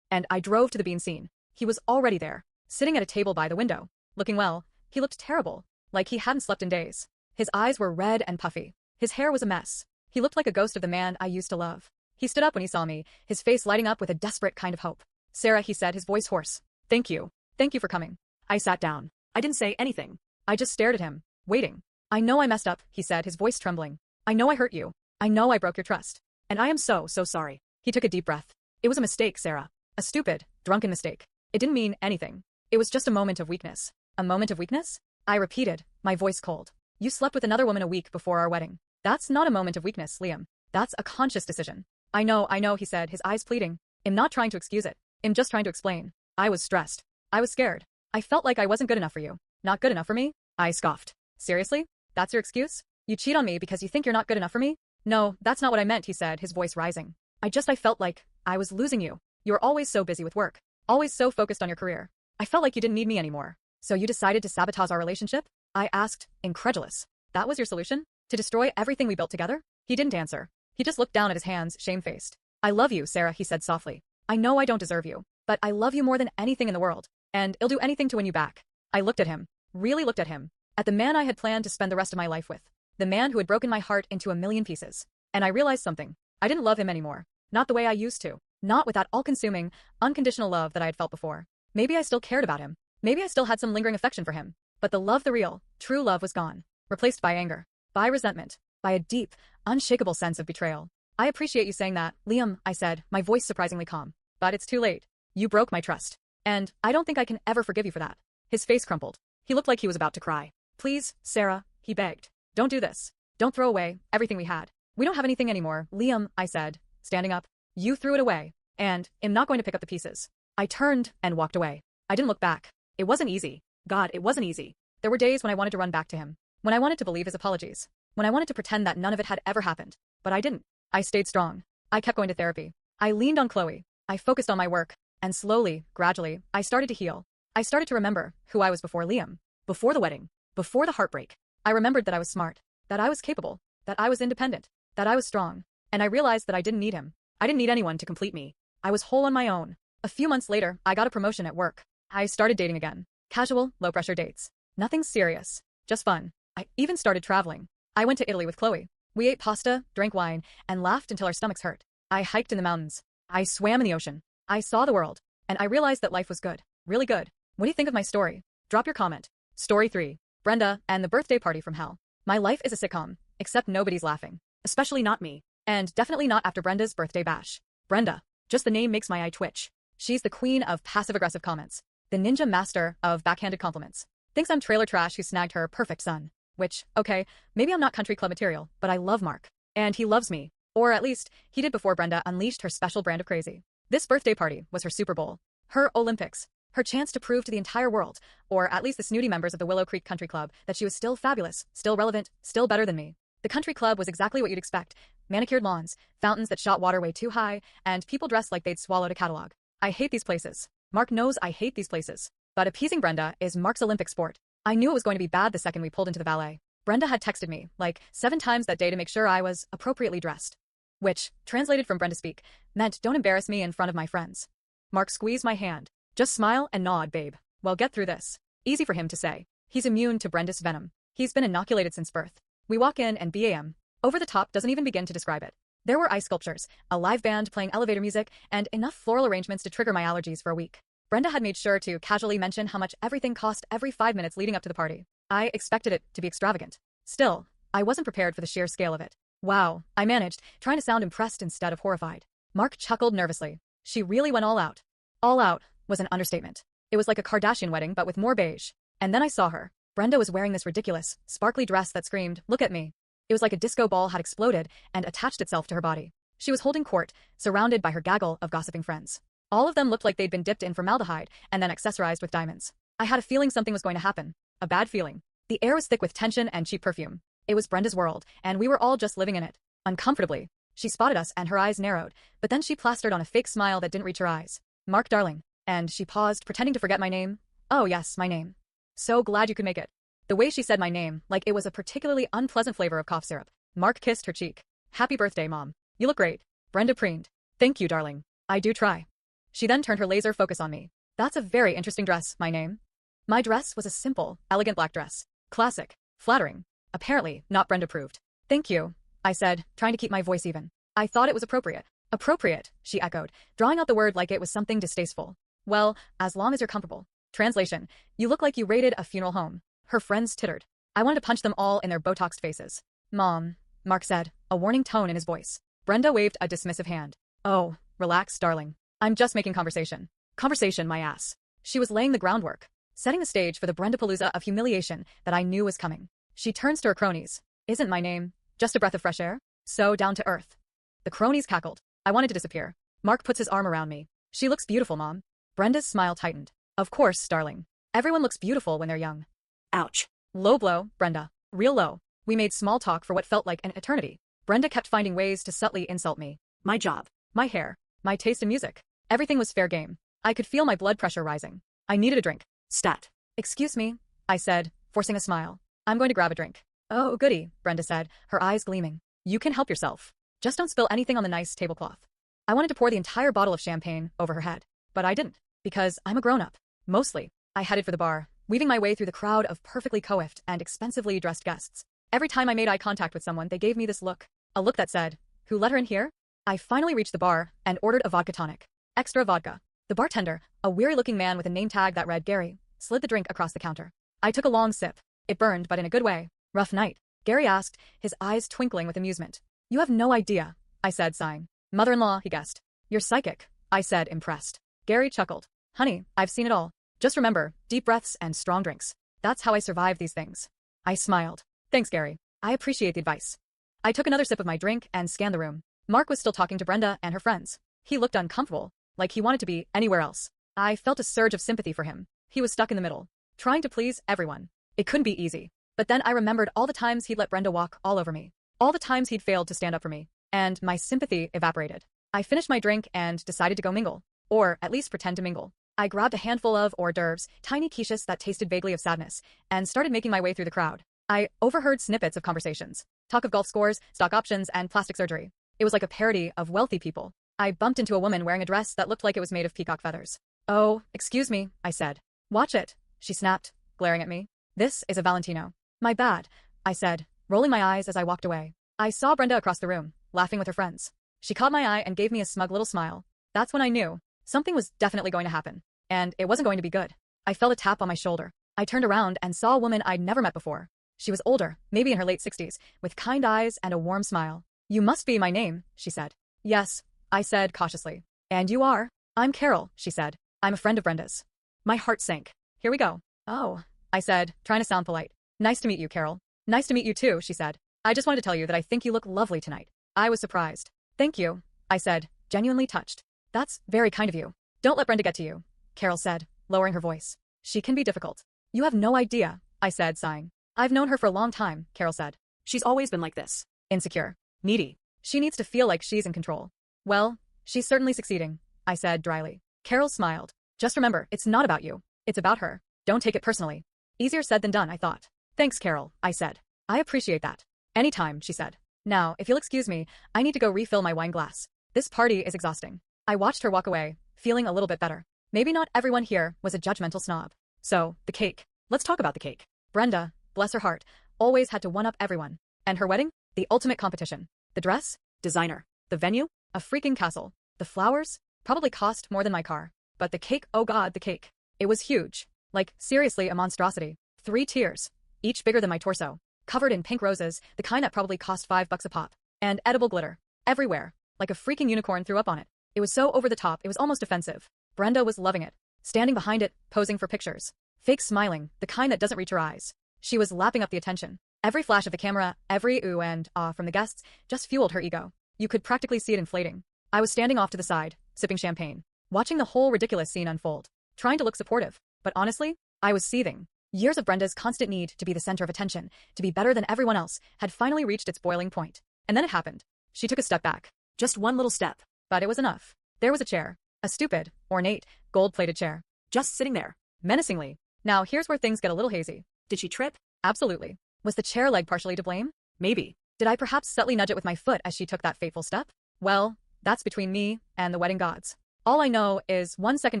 And I drove to the bean scene. He was already there, sitting at a table by the window. Looking well, he looked terrible, like he hadn't slept in days. His eyes were red and puffy. His hair was a mess. He looked like a ghost of the man I used to love. He stood up when he saw me, his face lighting up with a desperate kind of hope. Sarah, he said, his voice hoarse. Thank you. Thank you for coming. I sat down. I didn't say anything. I just stared at him, waiting. I know I messed up, he said, his voice trembling. I know I hurt you. I know I broke your trust. And I am so sorry. He took a deep breath. It was a mistake, Sarah. A stupid, drunken mistake. It didn't mean anything. It was just a moment of weakness. A moment of weakness? I repeated, my voice cold. You slept with another woman a week before our wedding. That's not a moment of weakness, Liam. That's a conscious decision. I know, he said, his eyes pleading. I'm not trying to excuse it. I'm just trying to explain. I was stressed. I was scared. I felt like I wasn't good enough for you. Not good enough for me? I scoffed. Seriously? That's your excuse? You cheat on me because you think you're not good enough for me? No, that's not what I meant, he said, his voice rising. I felt like I was losing you. You were always so busy with work. Always so focused on your career. I felt like you didn't need me anymore. So you decided to sabotage our relationship? I asked, incredulous. That was your solution? To destroy everything we built together? He didn't answer. He just looked down at his hands, shamefaced. I love you, Sarah, he said softly. I know I don't deserve you, but I love you more than anything in the world, and I'll do anything to win you back. I looked at him, really looked at him, at the man I had planned to spend the rest of my life with, the man who had broken my heart into a million pieces. And I realized something. I didn't love him anymore. Not the way I used to. Not with that all-consuming, unconditional love that I had felt before. Maybe I still cared about him. Maybe I still had some lingering affection for him. But the love, the real, true love was gone. Replaced by anger. By resentment. By a deep, unshakable sense of betrayal. I appreciate you saying that, Liam, I said, my voice surprisingly calm. But it's too late. You broke my trust. And I don't think I can ever forgive you for that. His face crumpled. He looked like he was about to cry. Please, Sarah, he begged. Don't do this. Don't throw away everything we had. We don't have anything anymore, Liam, I said, standing up. You threw it away. And I'm not going to pick up the pieces. I turned and walked away. I didn't look back. It wasn't easy. God, it wasn't easy. There were days when I wanted to run back to him. When I wanted to believe his apologies. When I wanted to pretend that none of it had ever happened. But I didn't. I stayed strong. I kept going to therapy. I leaned on Chloe. I focused on my work. And slowly, gradually, I started to heal. I started to remember who I was before Liam. Before the wedding. Before the heartbreak. I remembered that I was smart. That I was capable. That I was independent. That I was strong. And I realized that I didn't need him. I didn't need anyone to complete me. I was whole on my own. A few months later, I got a promotion at work. I started dating again. Casual, low-pressure dates. Nothing serious. Just fun. I even started traveling. I went to Italy with Chloe. We ate pasta, drank wine, and laughed until our stomachs hurt. I hiked in the mountains. I swam in the ocean. I saw the world. And I realized that life was good. Really good. What do you think of my story? Drop your comment. Story 3. Brenda and the birthday party from hell. My life is a sitcom, except nobody's laughing. Especially not me. And definitely not after Brenda's birthday bash. Brenda. Just the name makes my eye twitch. She's the queen of passive-aggressive comments. The ninja master of backhanded compliments. Thinks I'm trailer trash who snagged her perfect son. Which, okay, maybe I'm not country club material, but I love Mark. And he loves me. Or at least, he did before Brenda unleashed her special brand of crazy. This birthday party was her Super Bowl. Her Olympics. Her chance to prove to the entire world, or at least the snooty members of the Willow Creek Country Club, that she was still fabulous, still relevant, still better than me. The country club was exactly what you'd expect. Manicured lawns, fountains that shot water way too high, and people dressed like they'd swallowed a catalog. I hate these places. Mark knows I hate these places. But appeasing Brenda is Mark's Olympic sport. I knew it was going to be bad the second we pulled into the valet. Brenda had texted me, like, 7 times that day to make sure I was appropriately dressed. Which, translated from Brenda speak, meant don't embarrass me in front of my friends. Mark squeezed my hand. Just smile and nod, babe. Well, get through this. Easy for him to say. He's immune to Brenda's venom. He's been inoculated since birth. We walk in and BAM. Over the top doesn't even begin to describe it. There were ice sculptures, a live band playing elevator music, and enough floral arrangements to trigger my allergies for a week. Brenda had made sure to casually mention how much everything cost every 5 minutes leading up to the party. I expected it to be extravagant. Still, I wasn't prepared for the sheer scale of it. Wow, I managed, trying to sound impressed instead of horrified. Mark chuckled nervously. She really went all out. All out was an understatement. It was like a Kardashian wedding but with more beige. And then I saw her. Brenda was wearing this ridiculous, sparkly dress that screamed, "Look at me." It was like a disco ball had exploded and attached itself to her body. She was holding court, surrounded by her gaggle of gossiping friends. All of them looked like they'd been dipped in formaldehyde and then accessorized with diamonds. I had a feeling something was going to happen. A bad feeling. The air was thick with tension and cheap perfume. It was Brenda's world, and we were all just living in it. Uncomfortably. She spotted us and her eyes narrowed, but then she plastered on a fake smile that didn't reach her eyes. "Mark, darling." And she paused, pretending to forget my name. "Oh yes, my name. So glad you could make it." The way she said my name, like it was a particularly unpleasant flavor of cough syrup. Mark kissed her cheek. "Happy birthday, Mom. You look great." Brenda preened. "Thank you, darling. I do try." She then turned her laser focus on me. "That's a very interesting dress, my name." My dress was a simple, elegant black dress. Classic. Flattering. Apparently, not Brenda proved. "Thank you," I said, trying to keep my voice even. "I thought it was appropriate." "Appropriate," she echoed, drawing out the word like it was something distasteful. "Well, as long as you're comfortable." Translation: "You look like you raided a funeral home." Her friends tittered. I wanted to punch them all in their Botoxed faces. "Mom," Mark said, a warning tone in his voice. Brenda waved a dismissive hand. "Oh, relax, darling. I'm just making conversation." Conversation, my ass. She was laying the groundwork, setting the stage for the Brendapalooza of humiliation that I knew was coming. She turns to her cronies. "Isn't my name just a breath of fresh air? So down to earth." The cronies cackled. I wanted to disappear. Mark puts his arm around me. "She looks beautiful, Mom." Brenda's smile tightened. "Of course, darling. Everyone looks beautiful when they're young." Ouch. Low blow, Brenda. Real low. We made small talk for what felt like an eternity. Brenda kept finding ways to subtly insult me. My job. My hair. My taste in music. Everything was fair game. I could feel my blood pressure rising. I needed a drink. Stat. "Excuse me," I said, forcing a smile. "I'm going to grab a drink." "Oh, goody," Brenda said, her eyes gleaming. "You can help yourself. Just don't spill anything on the nice tablecloth." I wanted to pour the entire bottle of champagne over her head, but I didn't, because I'm a grown-up. Mostly. I headed for the bar, weaving my way through the crowd of perfectly coiffed and expensively dressed guests. Every time I made eye contact with someone, they gave me this look. A look that said, "Who let her in here?" I finally reached the bar and ordered a vodka tonic. Extra vodka. The bartender, a weary-looking man with a name tag that read Gary, slid the drink across the counter. I took a long sip. It burned, but in a good way. "Rough night?" Gary asked, his eyes twinkling with amusement. "You have no idea," I said, sighing. "Mother-in-law," he guessed. "You're psychic," I said, impressed. Gary chuckled. "Honey, I've seen it all. Just remember, deep breaths and strong drinks. That's how I survive these things." I smiled. "Thanks, Gary. I appreciate the advice." I took another sip of my drink and scanned the room. Mark was still talking to Brenda and her friends. He looked uncomfortable, like he wanted to be anywhere else. I felt a surge of sympathy for him. He was stuck in the middle, trying to please everyone. It couldn't be easy. But then I remembered all the times he'd let Brenda walk all over me. All the times he'd failed to stand up for me. And my sympathy evaporated. I finished my drink and decided to go mingle. Or at least pretend to mingle. I grabbed a handful of hors d'oeuvres, tiny quiches that tasted vaguely of sadness, and started making my way through the crowd. I overheard snippets of conversations. Talk of golf scores, stock options, and plastic surgery. It was like a parody of wealthy people. I bumped into a woman wearing a dress that looked like it was made of peacock feathers. "Oh, excuse me," I said. "Watch it," she snapped, glaring at me. "This is a Valentino." "My bad," I said, rolling my eyes as I walked away. I saw Brenda across the room, laughing with her friends. She caught my eye and gave me a smug little smile. That's when I knew something was definitely going to happen. And it wasn't going to be good. I felt a tap on my shoulder. I turned around and saw a woman I'd never met before. She was older, maybe in her late 60s, with kind eyes and a warm smile. "You must be my name," she said. "Yes," I said cautiously. "And you are?" "I'm Carol," she said. "I'm a friend of Brenda's." My heart sank. "Here we go." "Oh," I said, trying to sound polite. "Nice to meet you, Carol." "Nice to meet you too," she said. "I just wanted to tell you that I think you look lovely tonight." I was surprised. "Thank you," I said, genuinely touched. "That's very kind of you." "Don't let Brenda get to you," Carol said, lowering her voice. "She can be difficult." "You have no idea," I said, sighing. "I've known her for a long time," Carol said. She's always been like this. Insecure. Needy. She needs to feel like she's in control. "Well, she's certainly succeeding," I said dryly. Carol smiled. "Just remember, it's not about you. It's about her. Don't take it personally." Easier said than done, I thought. "Thanks, Carol," I said. "I appreciate that." "Anytime," she said. "Now, if you'll excuse me, I need to go refill my wine glass. This party is exhausting." I watched her walk away, feeling a little bit better. Maybe not everyone here was a judgmental snob. So, the cake. Let's talk about the cake. Brenda, bless her heart, always had to one-up everyone. And her wedding? The ultimate competition. The dress? Designer. The venue? A freaking castle. The flowers? Probably cost more than my car. But the cake, oh god, the cake. It was huge. Like, seriously, a monstrosity. 3 tiers. Each bigger than my torso. Covered in pink roses, the kind that probably cost $5 a pop. And edible glitter. Everywhere. Like a freaking unicorn threw up on it. It was so over the top, it was almost offensive. Brenda was loving it. Standing behind it, posing for pictures. Fake smiling, the kind that doesn't reach her eyes. She was lapping up the attention. Every flash of the camera, every ooh and ah from the guests, just fueled her ego. You could practically see it inflating. I was standing off to the side, sipping champagne, watching the whole ridiculous scene unfold, trying to look supportive. But honestly, I was seething. Years of Brenda's constant need to be the center of attention, to be better than everyone else, had finally reached its boiling point. And then it happened. She took a step back. Just one little step. But it was enough. There was a chair. A stupid, ornate, gold-plated chair. Just sitting there. Menacingly. Now here's where things get a little hazy. Did she trip? Absolutely. Was the chair leg partially to blame? Maybe. Did I perhaps subtly nudge it with my foot as she took that fateful step? Well, that's between me and the wedding gods. All I know is 1 second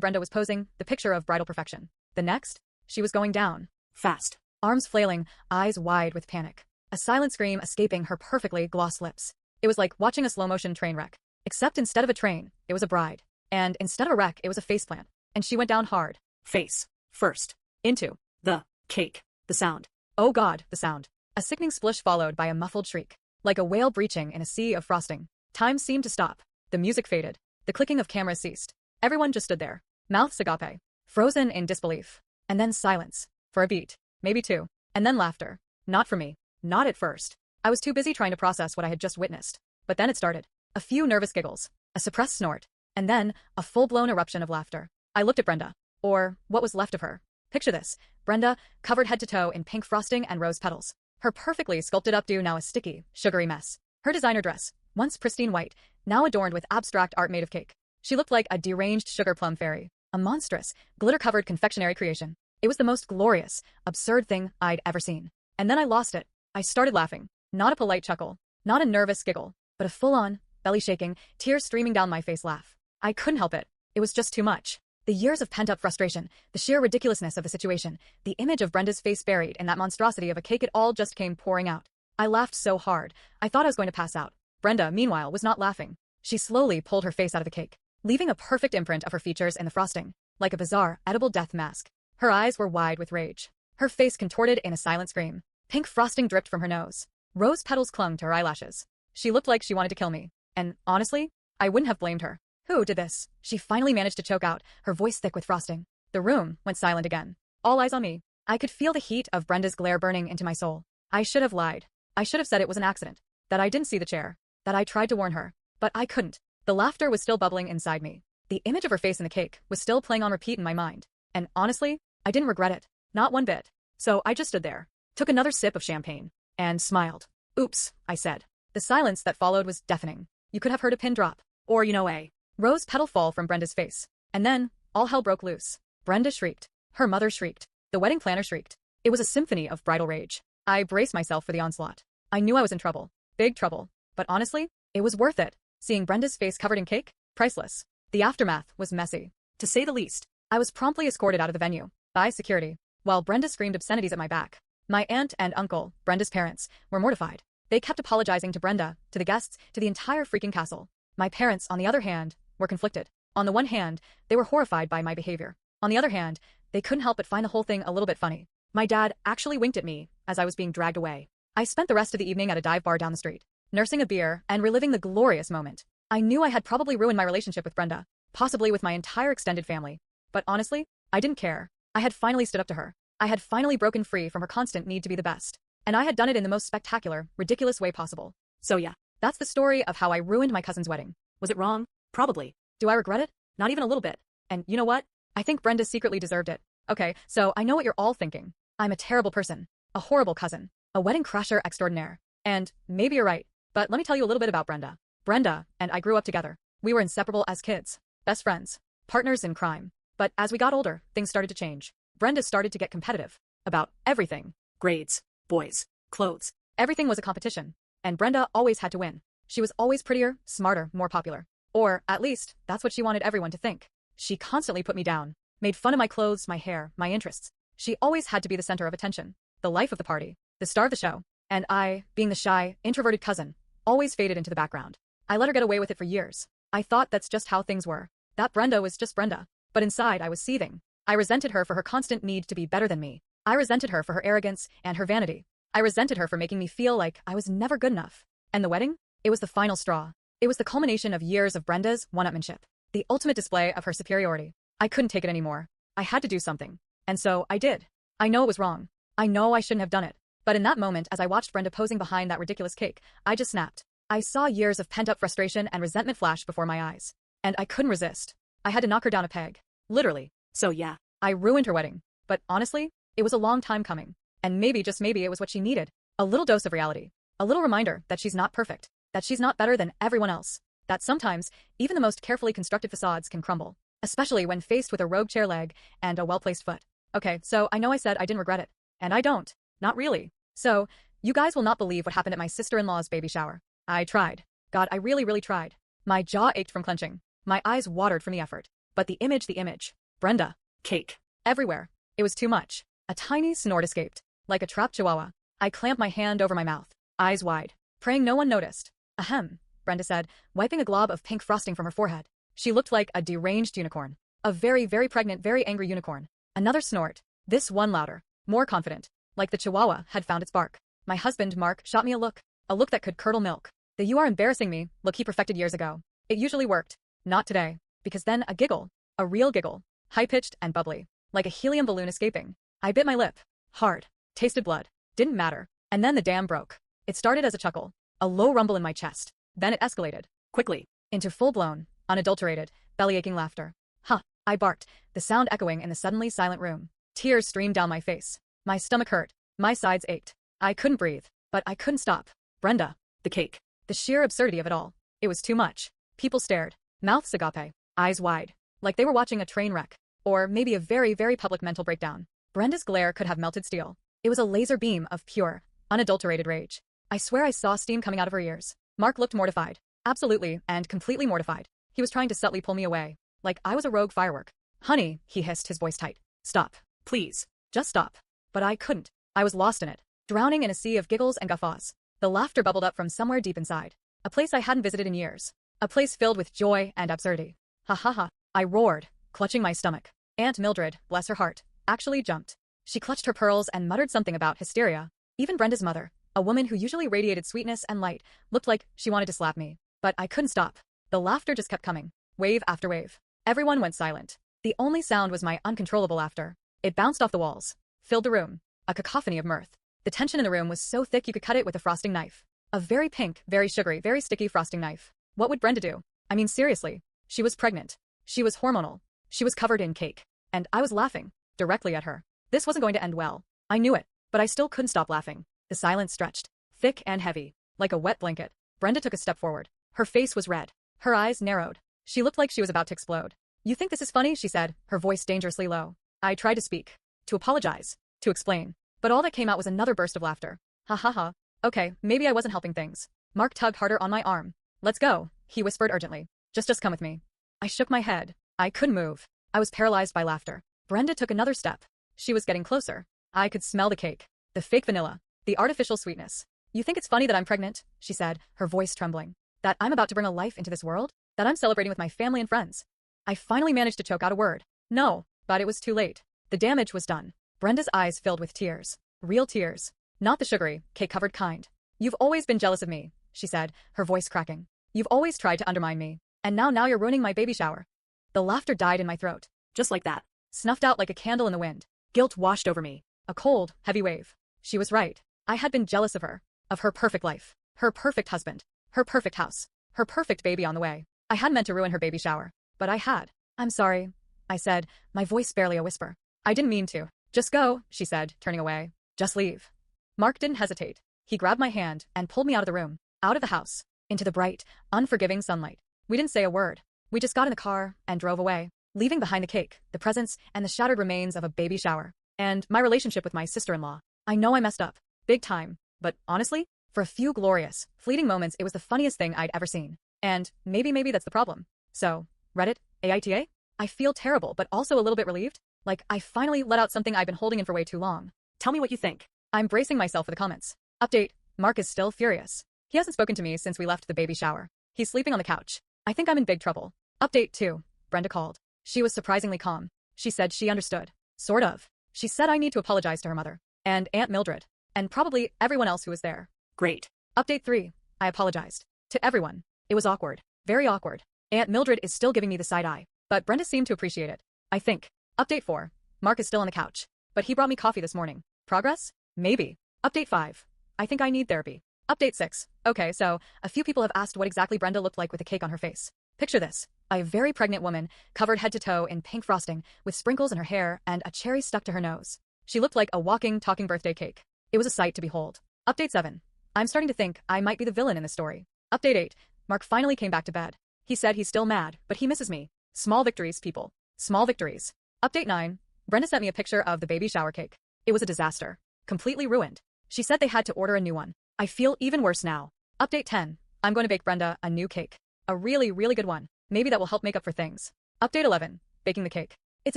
Brenda was posing, the picture of bridal perfection. The next, she was going down. Fast. Arms flailing, eyes wide with panic. A silent scream escaping her perfectly glossed lips. It was like watching a slow-motion train wreck. Except instead of a train, it was a bride. And instead of a wreck, it was a faceplant. And she went down hard. Face. First. Into. The. Cake. The sound. Oh God, the sound. A sickening splish followed by a muffled shriek. Like a whale breaching in a sea of frosting. Time seemed to stop. The music faded. The clicking of cameras ceased. Everyone just stood there. Mouths agape. Frozen in disbelief. And then silence. For a beat. Maybe two. And then laughter. Not for me. Not at first. I was too busy trying to process what I had just witnessed. But then it started. A few nervous giggles. A suppressed snort. And then, a full-blown eruption of laughter. I looked at Brenda. Or what was left of her. Picture this. Brenda, covered head to toe in pink frosting and rose petals. Her perfectly sculpted updo now a sticky, sugary mess. Her designer dress, once pristine white, now adorned with abstract art made of cake. She looked like a deranged sugar plum fairy. A monstrous, glitter-covered confectionery creation. It was the most glorious, absurd thing I'd ever seen. And then I lost it. I started laughing. Not a polite chuckle. Not a nervous giggle. But a full-on, belly-shaking, tears streaming down my face laugh. I couldn't help it. It was just too much. The years of pent-up frustration, the sheer ridiculousness of the situation, the image of Brenda's face buried in that monstrosity of a cake, it all just came pouring out. I laughed so hard, I thought I was going to pass out. Brenda, meanwhile, was not laughing. She slowly pulled her face out of the cake, leaving a perfect imprint of her features in the frosting, like a bizarre, edible death mask. Her eyes were wide with rage. Her face contorted in a silent scream. Pink frosting dripped from her nose. Rose petals clung to her eyelashes. She looked like she wanted to kill me. And, honestly, I wouldn't have blamed her. Who did this? She finally managed to choke out, her voice thick with frosting. The room went silent again. All eyes on me. I could feel the heat of Brenda's glare burning into my soul. I should have lied. I should have said it was an accident. That I didn't see the chair. That I tried to warn her. But I couldn't. The laughter was still bubbling inside me. The image of her face in the cake was still playing on repeat in my mind. And honestly, I didn't regret it. Not one bit. So I just stood there, took another sip of champagne, and smiled. Oops, I said. The silence that followed was deafening. You could have heard a pin drop. Or, a rose petal fall from Brenda's face. And then, all hell broke loose. Brenda shrieked. Her mother shrieked. The wedding planner shrieked. It was a symphony of bridal rage. I braced myself for the onslaught. I knew I was in trouble. Big trouble. But honestly, it was worth it. Seeing Brenda's face covered in cake? Priceless. The aftermath was messy, to say the least. I was promptly escorted out of the venue by security, while Brenda screamed obscenities at my back. My aunt and uncle, Brenda's parents, were mortified. They kept apologizing to Brenda, to the guests, to the entire freaking castle. My parents, on the other hand, were conflicted. On the one hand, they were horrified by my behavior. On the other hand, they couldn't help but find the whole thing a little bit funny. My dad actually winked at me as I was being dragged away. I spent the rest of the evening at a dive bar down the street, nursing a beer and reliving the glorious moment. I knew I had probably ruined my relationship with Brenda, possibly with my entire extended family. But honestly, I didn't care. I had finally stood up to her. I had finally broken free from her constant need to be the best. And I had done it in the most spectacular, ridiculous way possible. So yeah, that's the story of how I ruined my cousin's wedding. Was it wrong? Probably. Do I regret it? Not even a little bit. And you know what? I think Brenda secretly deserved it. Okay, so I know what you're all thinking. I'm a terrible person. A horrible cousin. A wedding crasher extraordinaire. And maybe you're right. But let me tell you a little bit about Brenda. Brenda and I grew up together. We were inseparable as kids. Best friends. Partners in crime. But as we got older, things started to change. Brenda started to get competitive. About everything. Grades. Boys. Clothes. Everything was a competition. And Brenda always had to win. She was always prettier, smarter, more popular. Or, at least, that's what she wanted everyone to think. She constantly put me down. Made fun of my clothes, my hair, my interests. She always had to be the center of attention. The life of the party. The star of the show. And I, being the shy, introverted cousin, always faded into the background. I let her get away with it for years. I thought that's just how things were. That Brenda was just Brenda. But inside I was seething. I resented her for her constant need to be better than me. I resented her for her arrogance and her vanity. I resented her for making me feel like I was never good enough. And the wedding? It was the final straw. It was the culmination of years of Brenda's one-upmanship. The ultimate display of her superiority. I couldn't take it anymore. I had to do something. And so, I did. I know it was wrong. I know I shouldn't have done it. But in that moment, as I watched Brenda posing behind that ridiculous cake, I just snapped. I saw years of pent-up frustration and resentment flash before my eyes. And I couldn't resist. I had to knock her down a peg. Literally. So yeah. I ruined her wedding. But honestly, it was a long time coming. And maybe, just maybe, it was what she needed. A little dose of reality. A little reminder that she's not perfect. That she's not better than everyone else. That sometimes, even the most carefully constructed facades can crumble. Especially when faced with a rogue chair leg and a well-placed foot. Okay, so I know I said I didn't regret it. And I don't. Not really. So, you guys will not believe what happened at my sister-in-law's baby shower. I tried. God, I really tried. My jaw ached from clenching. My eyes watered from the effort. But the image. Brenda. Cake. Everywhere. It was too much. A tiny snort escaped. Like a trapped chihuahua. I clamped my hand over my mouth. Eyes wide. Praying no one noticed. Ahem, Brenda said, wiping a glob of pink frosting from her forehead. She looked like a deranged unicorn. A very pregnant, very angry unicorn. Another snort. This one louder. More confident. Like the chihuahua had found its bark. My husband, Mark, shot me a look. A look that could curdle milk. The "you are embarrassing me" look he perfected years ago. It usually worked. Not today. Because then a giggle. A real giggle. High-pitched and bubbly. Like a helium balloon escaping. I bit my lip. Hard. Tasted blood. Didn't matter. And then the dam broke. It started as a chuckle. A low rumble in my chest. Then it escalated. Quickly. Into full-blown, unadulterated, belly-aching laughter. Huh. I barked, the sound echoing in the suddenly silent room. Tears streamed down my face. My stomach hurt. My sides ached. I couldn't breathe. But I couldn't stop. Brenda. The cake. The sheer absurdity of it all. It was too much. People stared. Mouths agape. Eyes wide. Like they were watching a train wreck. Or maybe a very public mental breakdown. Brenda's glare could have melted steel. It was a laser beam of pure, unadulterated rage. I swear I saw steam coming out of her ears. Mark looked mortified. Absolutely and completely mortified. He was trying to subtly pull me away. Like I was a rogue firework. Honey, he hissed, his voice tight. Stop. Please. Just stop. But I couldn't. I was lost in it. Drowning in a sea of giggles and guffaws. The laughter bubbled up from somewhere deep inside. A place I hadn't visited in years. A place filled with joy and absurdity. Ha ha ha. I roared, clutching my stomach. Aunt Mildred, bless her heart, actually jumped. She clutched her pearls and muttered something about hysteria. Even Brenda's mother, a woman who usually radiated sweetness and light, looked like she wanted to slap me. But I couldn't stop. The laughter just kept coming. Wave after wave. Everyone went silent. The only sound was my uncontrollable laughter. It bounced off the walls. Filled the room. A cacophony of mirth. The tension in the room was so thick you could cut it with a frosting knife. A very pink, very sugary, very sticky frosting knife. What would Brenda do? I mean, seriously. She was pregnant. She was hormonal. She was covered in cake. And I was laughing. Directly at her. This wasn't going to end well. I knew it. But I still couldn't stop laughing. The silence stretched. Thick and heavy. Like a wet blanket. Brenda took a step forward. Her face was red. Her eyes narrowed. She looked like she was about to explode. You think this is funny? She said, her voice dangerously low. I tried to speak. To apologize. To explain. But all that came out was another burst of laughter. Ha ha ha. Okay, maybe I wasn't helping things. Mark tugged harder on my arm. Let's go, he whispered urgently. Just come with me. I shook my head. I couldn't move. I was paralyzed by laughter. Brenda took another step. She was getting closer. I could smell the cake. The fake vanilla. The artificial sweetness. You think it's funny that I'm pregnant? She said, her voice trembling. That I'm about to bring a life into this world? That I'm celebrating with my family and friends? I finally managed to choke out a word. No, but it was too late. The damage was done. Brenda's eyes filled with tears. Real tears. Not the sugary, cake-covered kind. You've always been jealous of me, she said, her voice cracking. You've always tried to undermine me. And now you're ruining my baby shower. The laughter died in my throat. Just like that. Snuffed out like a candle in the wind. Guilt washed over me. A cold, heavy wave. She was right. I had been jealous of her. Of her perfect life. Her perfect husband. Her perfect house. Her perfect baby on the way. I hadn't meant to ruin her baby shower. But I had. I'm sorry, I said, my voice barely a whisper. I didn't mean to. Just go, she said, turning away. Just leave. Mark didn't hesitate. He grabbed my hand and pulled me out of the room. Out of the house. Into the bright, unforgiving sunlight. We didn't say a word. We just got in the car and drove away. Leaving behind the cake, the presents, and the shattered remains of a baby shower. And my relationship with my sister-in-law. I know I messed up. Big time. But honestly, for a few glorious, fleeting moments it was the funniest thing I'd ever seen. And maybe that's the problem. So, Reddit, AITA? I feel terrible but also a little bit relieved. Like I finally let out something I've been holding in for way too long. Tell me what you think. I'm bracing myself for the comments. Update, Mark is still furious. He hasn't spoken to me since we left the baby shower. He's sleeping on the couch. I think I'm in big trouble. Update 2, Brenda called. She was surprisingly calm. She said she understood. Sort of. She said I need to apologize to her mother. And Aunt Mildred. And probably everyone else who was there. Great. Update 3, I apologized. To everyone. It was awkward. Very awkward. Aunt Mildred is still giving me the side eye, but Brenda seemed to appreciate it. I think. Update 4. Mark is still on the couch, but he brought me coffee this morning. Progress? Maybe. Update 5. I think I need therapy. Update 6. Okay, so a few people have asked what exactly Brenda looked like with a cake on her face. Picture this. A very pregnant woman, covered head to toe in pink frosting, with sprinkles in her hair and a cherry stuck to her nose. She looked like a walking, talking birthday cake. It was a sight to behold. Update 7. I'm starting to think I might be the villain in this story. Update 8. Mark finally came back to bed. He said he's still mad, but he misses me. Small victories, people. Small victories. Update 9. Brenda sent me a picture of the baby shower cake. It was a disaster. Completely ruined. She said they had to order a new one. I feel even worse now. Update 10. I'm going to bake Brenda a new cake. A really, really good one. Maybe that will help make up for things. Update 11. Baking the cake. It's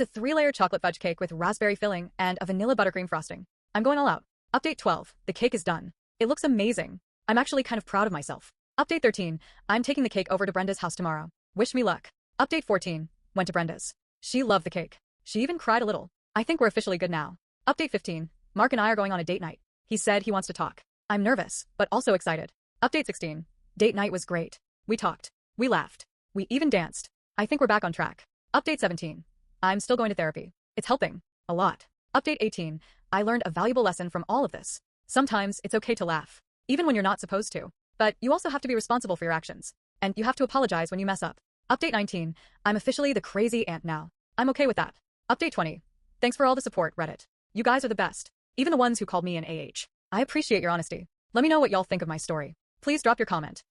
a 3-layer chocolate fudge cake with raspberry filling and a vanilla buttercream frosting. I'm going all out. Update 12. The cake is done. It looks amazing. I'm actually kind of proud of myself. Update 13. I'm taking the cake over to Brenda's house tomorrow. Wish me luck. Update 14. Went to Brenda's. She loved the cake. She even cried a little. I think we're officially good now. Update 15. Mark and I are going on a date night. He said he wants to talk. I'm nervous, but also excited. Update 16. Date night was great. We talked. We laughed. We even danced. I think we're back on track. Update 17. I'm still going to therapy. It's helping. A lot. Update 18. I learned a valuable lesson from all of this. Sometimes it's okay to laugh, even when you're not supposed to. But you also have to be responsible for your actions. And you have to apologize when you mess up. Update 19. I'm officially the crazy aunt now. I'm okay with that. Update 20. Thanks for all the support, Reddit. You guys are the best. Even the ones who called me an AH. I appreciate your honesty. Let me know what y'all think of my story. Please drop your comment.